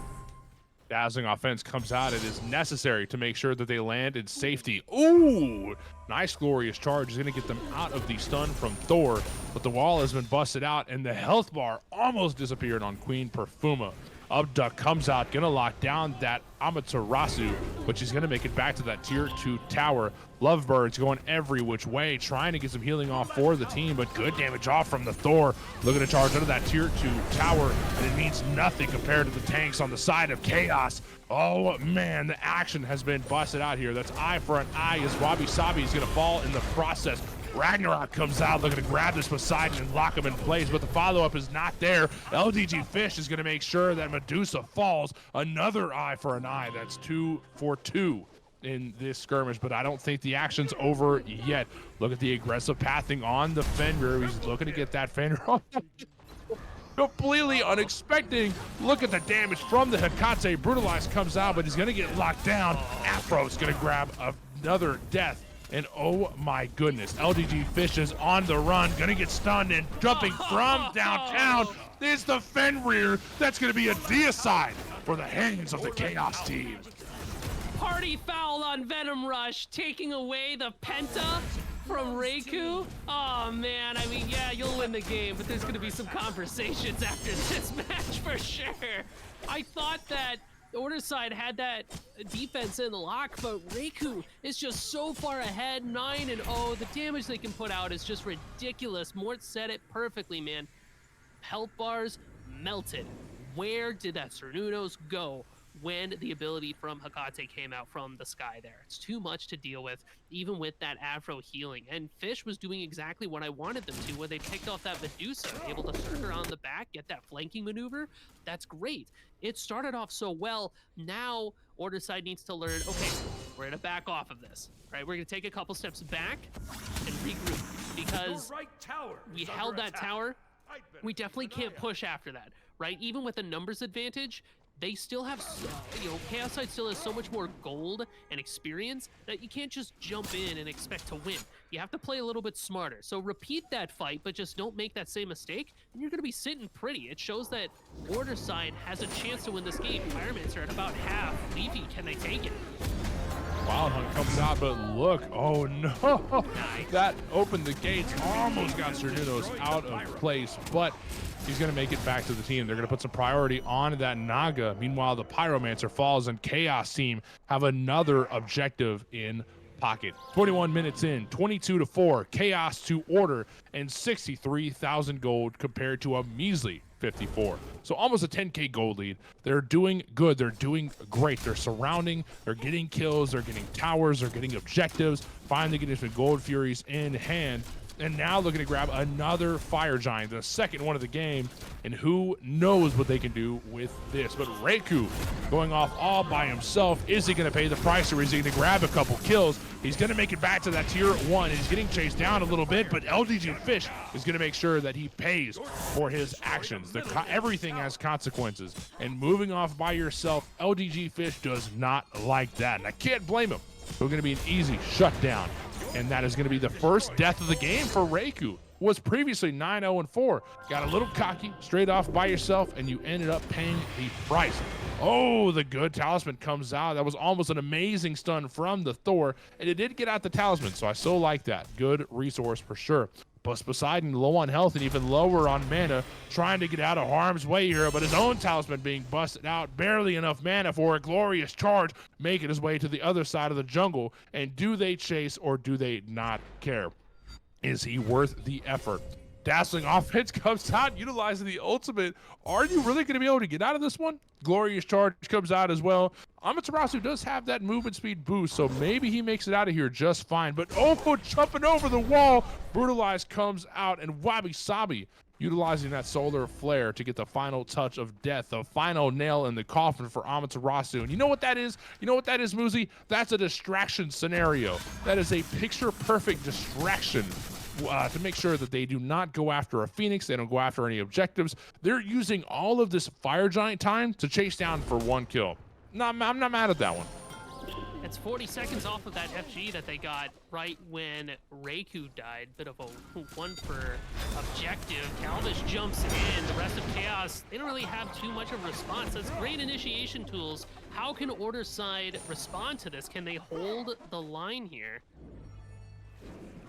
Dazzling offense comes out. It is necessary to make sure that they land in safety. Ooh, nice glorious charge is going to get them out of the stun from Thor, but the wall has been busted out and the health bar almost disappeared on Queen Perfuma. Upduck comes out, gonna lock down that Amaterasu, but she's gonna make it back to that tier 2 tower. Lovebirds going every which way, trying to get some healing off for the team, but good damage off from the Thor. Looking to charge under that tier 2 tower, and it means nothing compared to the tanks on the side of Chaos. Oh man, the action has been busted out here. That's eye for an eye as Wabi Sabi is gonna fall in the process. Ragnarok comes out looking to grab this Poseidon and lock him in place, but the follow-up is not there. LDG Fish is going to make sure that Medusa falls. Another eye for an eye. That's 2 for 2 in this skirmish, but I don't think the action's over yet. Look at the aggressive pathing on the Fenrir. He's looking to get that Fenrir completely unexpected. Look at the damage from the Hekate. Brutalized comes out, but he's going to get locked down. Afro is going to grab another death. And oh my goodness, LDG Fish is on the run, gonna get stunned and jumping from downtown. Is the Fenrir. That's gonna be a deicide for the hands of the Chaos team. Party foul on Venom Rush, taking away the Penta from Reiku. Oh man, I mean, yeah, you'll win the game, but there's gonna be some conversations after this match for sure. I thought that Order side had that defense in the lock, but Reiku is just so far ahead, 9-0. The damage they can put out is just ridiculous. Mort said it perfectly, man. Health bars melted. Where did that Cernunnos go when the ability from Hekate came out from the sky there? It's too much to deal with, even with that Afro healing. And Fish was doing exactly what I wanted them to when they picked off that Medusa, able to circle her on the back, get that flanking maneuver. That's great. It started off so well. Now Order side needs to learn, okay, we're gonna back off of this, right? We're gonna take a couple steps back and regroup, because we held that tower. We definitely can't push after that, right? Even with a numbers advantage, they still have, Chaos side still has so much more gold and experience that you can't just jump in and expect to win. You have to play a little bit smarter. So repeat that fight, but just don't make that same mistake, and you're going to be sitting pretty. It shows that Order side has a chance to win this game. Firemancer at about half. Leafy, can they take it? Wild Hunt comes out, but look, oh no, that opened the gates, almost got Cernunnos out of place, but he's going to make it back to the team. They're going to put some priority on that Naga. Meanwhile, the Pyromancer falls, and Chaos team have another objective in pocket. 21 minutes in, 22-4, Chaos to Order, and 63,000 gold compared to a measly 54. So almost a 10k gold lead. They're doing good. They're doing great. They're surrounding. They're getting kills. They're getting towers. They're getting objectives. Finally getting some Gold Furies in hand. And now looking to grab another Fire Giant, the second one of the game, and who knows what they can do with this. But Reiku going off all by himself. Is he going to pay the price, or is he going to grab a couple kills? He's going to make it back to that tier 1. He's getting chased down a little bit, but LDG Fish is going to make sure that he pays for his actions. Everything has consequences, and moving off by yourself, LDG Fish does not like that, and I can't blame him. It's going to be an easy shutdown. And that is going to be the first death of the game for Reiku. Was previously 9-0-4. Got a little cocky, straight off by yourself, and you ended up paying the price. Oh, the good talisman comes out. That was almost an amazing stun from the Thor, and it did get out the talisman, so I so like that. Good resource for sure. Plus Poseidon low on health and even lower on mana, trying to get out of harm's way here, but his own talisman being busted out. Barely enough mana for a glorious charge, making his way to the other side of the jungle. And do they chase, or do they not care? Is he worth the effort? Dazzling offense comes out, utilizing the ultimate. Are you really going to be able to get out of this one? Glorious charge comes out as well. Amaterasu does have that movement speed boost, so maybe he makes it out of here just fine. But Ofo jumping over the wall. Brutalized comes out, and Wabi Sabi utilizing that solar flare to get the final touch of death, the final nail in the coffin for Amaterasu. And you know what that is? You know what that is, Muzi? That's a distraction scenario. That is a picture-perfect distraction to make sure that they do not go after a Phoenix. They don't go after any objectives. They're using all of this Fire Giant time to chase down for 1 kill. I'm not mad at that one. It's 40 seconds off of that FG that they got right when Reiku died. Bit of a one for objective. Calvish jumps in. The rest of Chaos, they don't really have too much of a response. That's great initiation tools. How can Order side respond to this? Can they hold the line here?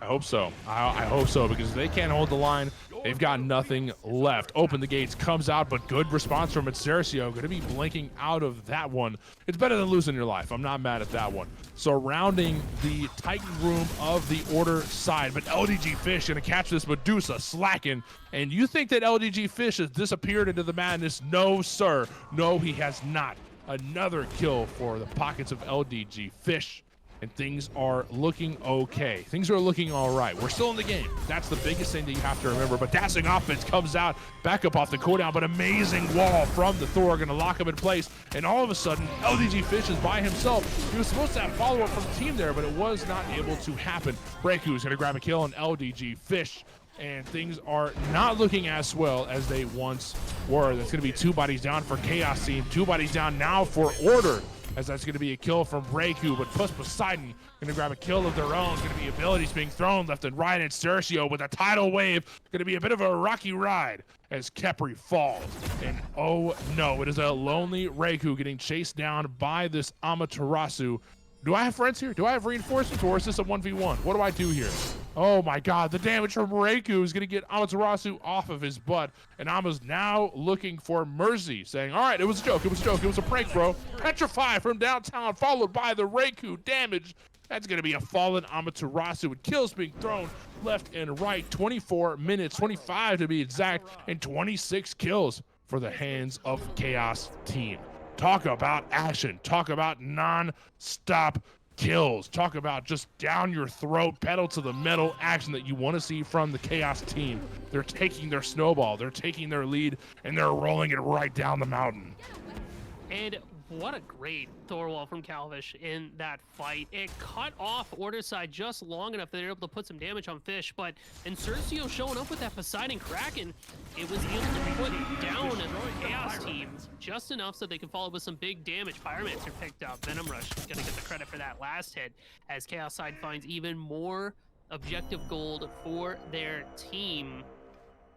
I hope so. I hope so, because if they can't hold the line, they've got nothing left. Open the gates, comes out, but good response from Insercio. Going to be blinking out of that one. It's better than losing your life. I'm not mad at that one. Surrounding the Titan room of the Order side, but LDG Fish going to catch this Medusa slacking. And you think that LDG Fish has disappeared into the madness? No, sir. No, he has not. Another kill for the pockets of LDG Fish. And things are looking okay. Things are looking all right. We're still in the game. That's the biggest thing that you have to remember. But Dazzling offense comes out, back up off the cooldown, but amazing wall from the Thor, gonna lock him in place. And all of a sudden, LDG Fish is by himself. He was supposed to have follow-up from the team there, but it was not able to happen. Breiku's gonna grab a kill on LDG Fish. And things are not looking as well as they once were. That's gonna be 2 bodies down for Chaos Team, 2 bodies down now for Order, as that's going to be a kill from Reiku, but Poseidon going to grab a kill of their own. Going to be abilities being thrown left and right, and Sergio with a tidal wave. Going to be a bit of a rocky ride as Kepri falls. And oh no, it is a lonely Reiku getting chased down by this Amaterasu. Do I have friends here? Do I have reinforcements, or is this a 1v1? What do I do here? Oh my god, the damage from Reiku is going to get Amaterasu off of his butt, and Ama's now looking for mercy, saying, all right, it was a joke, it was a joke, it was a prank, bro. Petrify from downtown, followed by the Reiku damage. That's going to be a fallen Amaterasu with kills being thrown left and right. 24 minutes, 25 to be exact, and 26 kills for the hands of Chaos Team. Talk about action. Talk about non-stop kills. Talk about just down your throat, pedal to the metal action that you want to see from the Chaos Team. They're taking their snowball, they're taking their lead, and they're rolling it right down the mountain. And what a great Thorwall from Calvish in that fight. It cut off Order side just long enough that they were able to put some damage on Fish, but Insercio showing up with that Poseidon Kraken, it was able to put down Chaos Team just enough so they can follow with some big damage. Pyromancer picked up. Venom Rush is going to get the credit for that last hit as Chaos side finds even more objective gold for their team.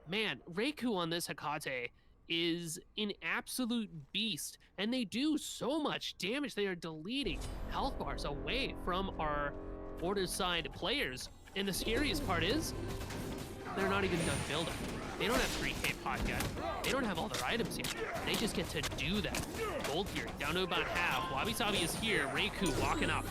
Man, Reiku on this Hekate is an absolute beast, and they do so much damage. They are deleting health bars away from our Order side players, and the scariest part is they're not even done building. They don't have 3k pot yet. They don't have all their items yet. They just get to do that. Gold here down to about half. Wabi Sabi is here. Reiku walking up.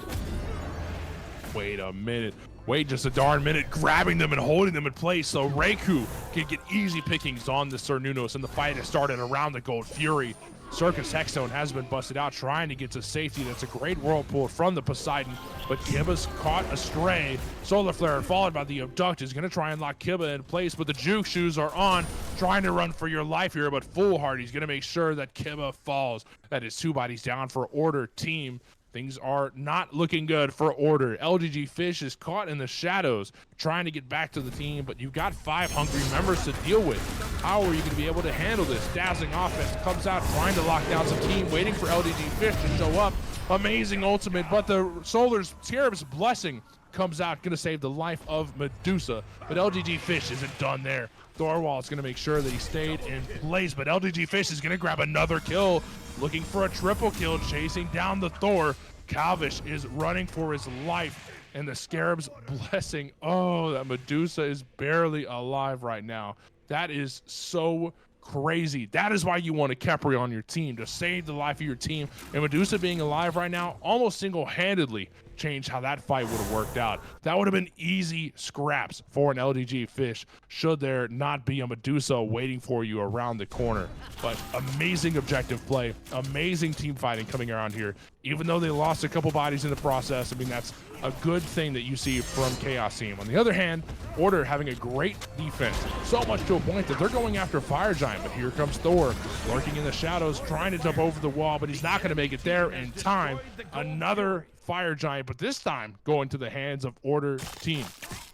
Wait a minute. Wait just a darn minute, grabbing them and holding them in place so Reiku can get easy pickings on the Cernunos, and the fight has started around the Gold Fury. Circus Hexstone has been busted out, trying to get to safety. That's a great whirlpool from the Poseidon, but Kiba's caught astray. Solar Flare followed by the Abduct is going to try and lock Kiba in place, but the Juke Shoes are on, trying to run for your life here, but Foolhardy's going to make sure that Kiba falls. That is 2 bodies down for Order Team. Things are not looking good for Order. LGG Fish is caught in the shadows, trying to get back to the team, but you've got 5 hungry members to deal with. How are you going to be able to handle this? Dazzling offense comes out, trying to lock down some team, waiting for LGG Fish to show up. Amazing ultimate, but the Solar's Cherub's Blessing comes out, going to save the life of Medusa, but LGG Fish isn't done there. Thorwall's going to make sure that he stayed in place, but LGG Fish is going to grab another kill, looking for a triple kill, chasing down the Thor. Calvish is running for his life, and the Scarab's Blessing. Oh, that Medusa is barely alive right now. That is so crazy. That is why you want a Kepri on your team to save the life of your team. And Medusa being alive right now almost single-handedly changed how that fight would have worked out. That would have been easy scraps for an LDG fish should there not be a Medusa waiting for you around the corner. But amazing objective play, amazing team fighting coming around here. Even though they lost a couple bodies in the process, I mean, that's a good thing that you see from Chaos Team. On the other hand, Order having a great defense, so much to a point that they're going after Fire Giant, but here comes Thor, lurking in the shadows, trying to jump over the wall, but he's not going to make it there in time. Another Fire Giant, but this time going to the hands of Order Team.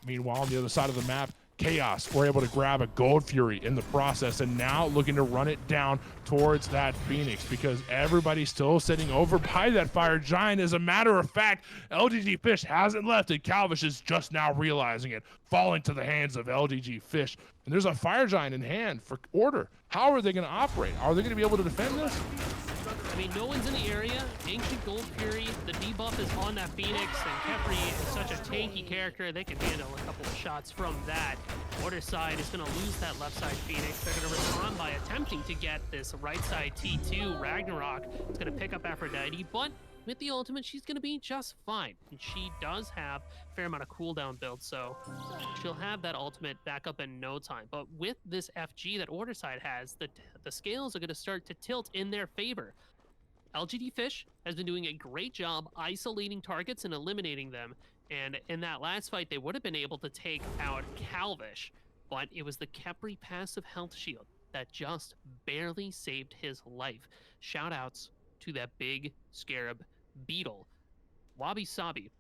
Meanwhile, on the other side of the map, Chaos were able to grab a Gold Fury in the process, and now looking to run it down towards that Phoenix because everybody's still sitting over by that Fire Giant. As a matter of fact, LGG Fish hasn't left, and Calvish is just now realizing it, falling to the hands of LGG Fish. And there's a Fire Giant in hand for Order. How are they going to operate? Are they going to be able to defend this? I mean, no one's in the area. Ancient Gold Fury, the debuff is on that Phoenix, and Kepri is such a tanky character, they can handle a couple of shots from that. Order side is going to lose that left side Phoenix. They're going to respond by attempting to get this right side T2. Ragnarok is going to pick up Aphrodite, but with the ultimate, she's going to be just fine. And she does have a fair amount of cooldown build, so she'll have that ultimate back up in no time. But with this FG that Order side has, the scales are going to start to tilt in their favor. LGD Fish has been doing a great job isolating targets and eliminating them. And in that last fight, they would have been able to take out Calvish, but it was the Kepri passive health shield that just barely saved his life. Shoutouts to that big scarab beetle. Wabi Sabi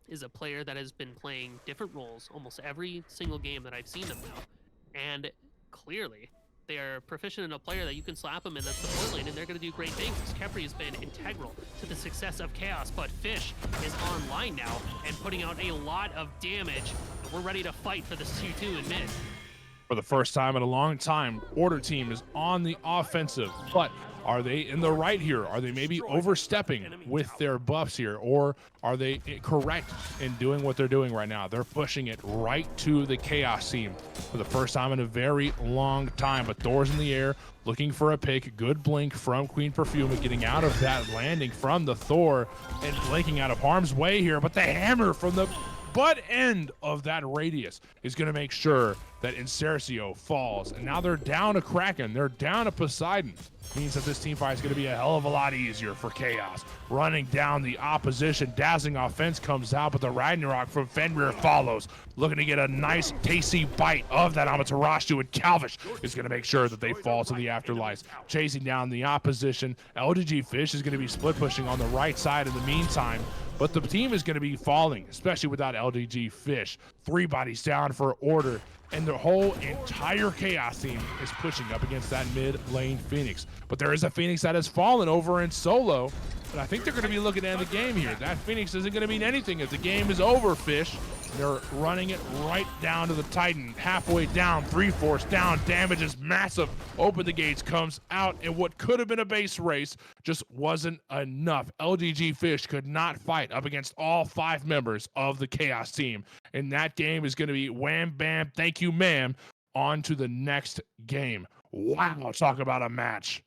is a player that has been playing different roles almost every single game that I've seen them now. And clearly, they are proficient in a player that you can slap them in the support lane and they're going to do great things. Kepri has been integral to the success of Chaos, but Fish is online now and putting out a lot of damage. We're ready to fight for this 2-2 in mid. For the first time in a long time, Order Team is on the offensive, but are they in the right here? Are they maybe overstepping with their buffs here, or are they correct in doing what they're doing right now? They're pushing it right to the Chaos Team for the first time in a very long time, but Thor's in the air, looking for a pick. Good blink from Queen Perfume, getting out of that landing from the Thor and blinking out of harm's way here, but the hammer from the butt end of that radius is going to make sure that Incercio falls. And now they're down a Kraken. They're down a Poseidon. Means that this team fight is going to be a hell of a lot easier for Chaos. Running down the opposition. Dazzling offense comes out, but the Ragnarok from Fenrir follows. Looking to get a nice, tasty bite of that Amaterasu, and Calvish is going to make sure that they fall to the afterlife. Chasing down the opposition. LGG Fish is going to be split pushing on the right side in the meantime. But the team is going to be falling, especially without LDG Fish. 3 bodies down for Order, and the whole entire Chaos team is pushing up against that mid lane Phoenix. But there is a Phoenix that has fallen over in solo, and I think they're going to be looking to end the game here. That Phoenix isn't going to mean anything if the game is over, Fish. They're running it right down to the Titan. Halfway down, 3/4 down. Damage is massive. Open the gates, comes out, and what could have been a base race just wasn't enough. LGG Fish could not fight up against all 5 members of the Chaos team. And that game is going to be wham, bam, thank you, ma'am, on to the next game. Wow, talk about a match.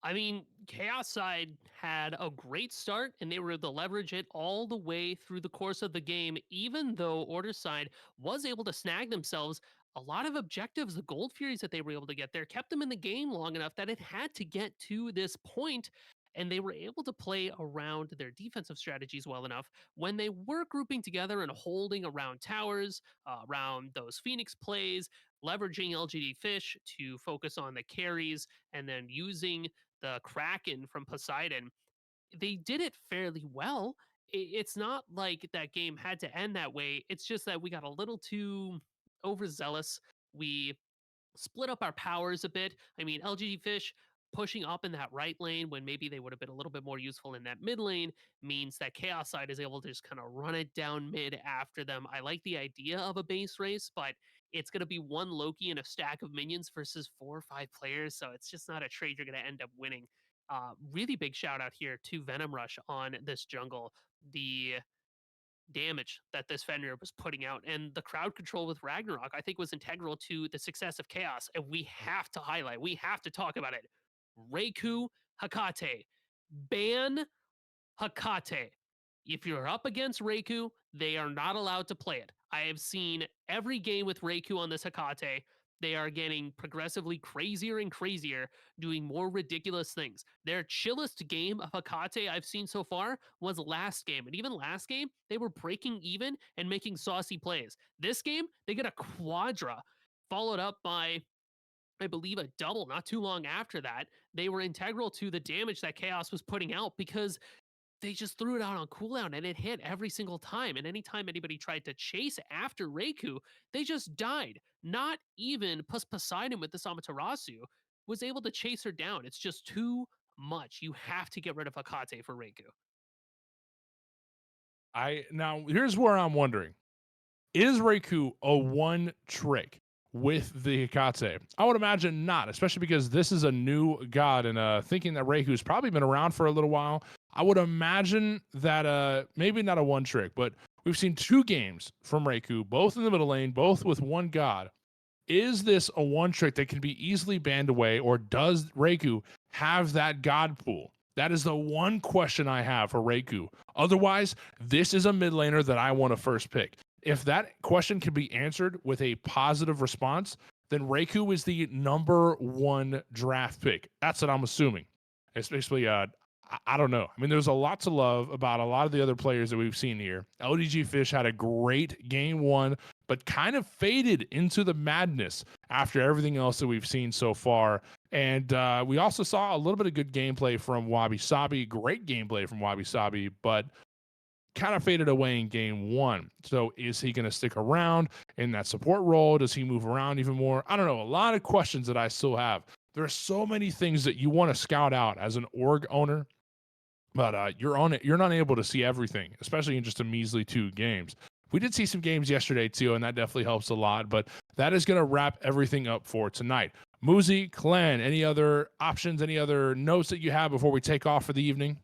I mean, Chaos side had a great start and they were able to leverage it all the way through the course of the game, even though Order side was able to snag themselves a lot of objectives. The Gold Furies that they were able to get there kept them in the game long enough that it had to get to this point, and they were able to play around their defensive strategies well enough when they were grouping together and holding around towers, around those Phoenix plays, leveraging LGD Fish to focus on the carries, and then using the Kraken from Poseidon. They did it fairly well. It's not like that game had to end that way. It's just that we got a little too overzealous. We split up our powers a bit. I mean, LGD Fish pushing up in that right lane when maybe they would have been a little bit more useful in that mid lane means that Chaos side is able to just kind of run it down mid after them. I like the idea of a base race, but it's going to be one Loki and a stack of minions versus 4 or 5 players. So it's just not a trade you're going to end up winning. Really big shout out here to Venom Rush on this jungle. The damage that this Fenrir was putting out. And the crowd control with Ragnarok, I think, was integral to the success of Chaos. And we have to highlight, we have to talk about it. Reiku Hakate. Ban Hakate. If you're up against Reiku, they are not allowed to play it. I have seen every game with Reiku on this Hakate. They are getting progressively crazier and crazier, doing more ridiculous things. Their chillest game of Hakate I've seen so far was last game. And even last game, they were breaking even and making saucy plays. This game, they get a quadra, followed up by I believe a double not too long after that. They were integral to the damage that Chaos was putting out because they just threw it out on cooldown and it hit every single time. And anytime anybody tried to chase after Reiku, they just died. Not even Poseidon with this Amaterasu was able to chase her down. It's just too much. You have to get rid of Hakate for Reiku. I now here's where I'm wondering. Is Reiku a one trick with the Hikate? I would imagine not, especially because this is a new god, and thinking that Reiku's probably been around for a little while, I would imagine that maybe not a one trick, but we've seen two games from Reiku, both in the middle lane, both with one god. Is this a one trick that can be easily banned away, or does Reiku have that god pool? That is the one question I have for Reiku. Otherwise, this is a mid laner that I want to first pick. If that question can be answered with a positive response, then Reiku is the number one draft pick. That's what I'm assuming. Especially, I don't know. I mean, there's a lot to love about a lot of the other players that we've seen here. LDG Fish had a great game one, but kind of faded into the madness after everything else that we've seen so far. And we also saw a little bit of good gameplay from Wabi Sabi, great gameplay from Wabi Sabi, but kind of faded away in game one. So is he going to stick around in that support role? Does he move around even more? I don't know. A lot of questions that I still have. There are so many things that you want to scout out as an org owner, but you're on it. You're not able to see everything, especially in just a measly 2 games. We did see some games yesterday too, and that definitely helps a lot. But that is going to wrap everything up for tonight. Muzi, Clan, any other options, any other notes that you have before we take off for the evening?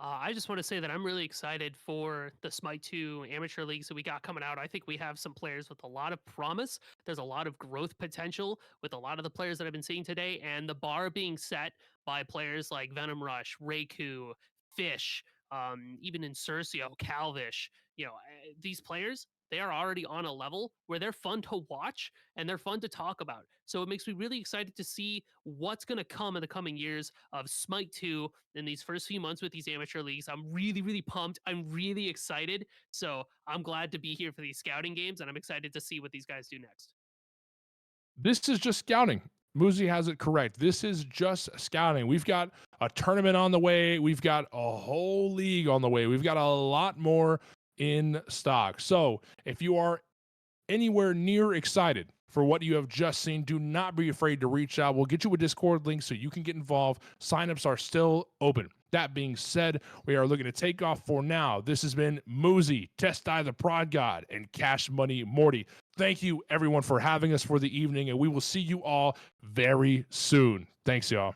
I just want to say that I'm really excited for the Smite 2 amateur leagues that we got coming out. I think we have some players with a lot of promise. There's a lot of growth potential with a lot of the players that I've been seeing today, and the bar being set by players like Venom Rush, Reiku, Fish, even Insurcio, Calvish. These players, they are already on a level where they're fun to watch and they're fun to talk about. So it makes me really excited to see what's going to come in the coming years of Smite 2 in these first few months with these amateur leagues. I'm really, really pumped. I'm really excited. So I'm glad to be here for these scouting games, and I'm excited to see what these guys do next. This is just scouting. Muzi has it correct. This is just scouting. We've got a tournament on the way. We've got a whole league on the way. We've got a lot more in stock. So if you are anywhere near excited for what you have just seen, do not be afraid to reach out. We'll get you a Discord link so you can get involved. Signups are still open. That being said, we are looking to take off for now. This has been Muzi, Test Eye the Prod God, and Cash Money Morty. Thank you, everyone, for having us for the evening, and we will see you all very soon. Thanks, y'all.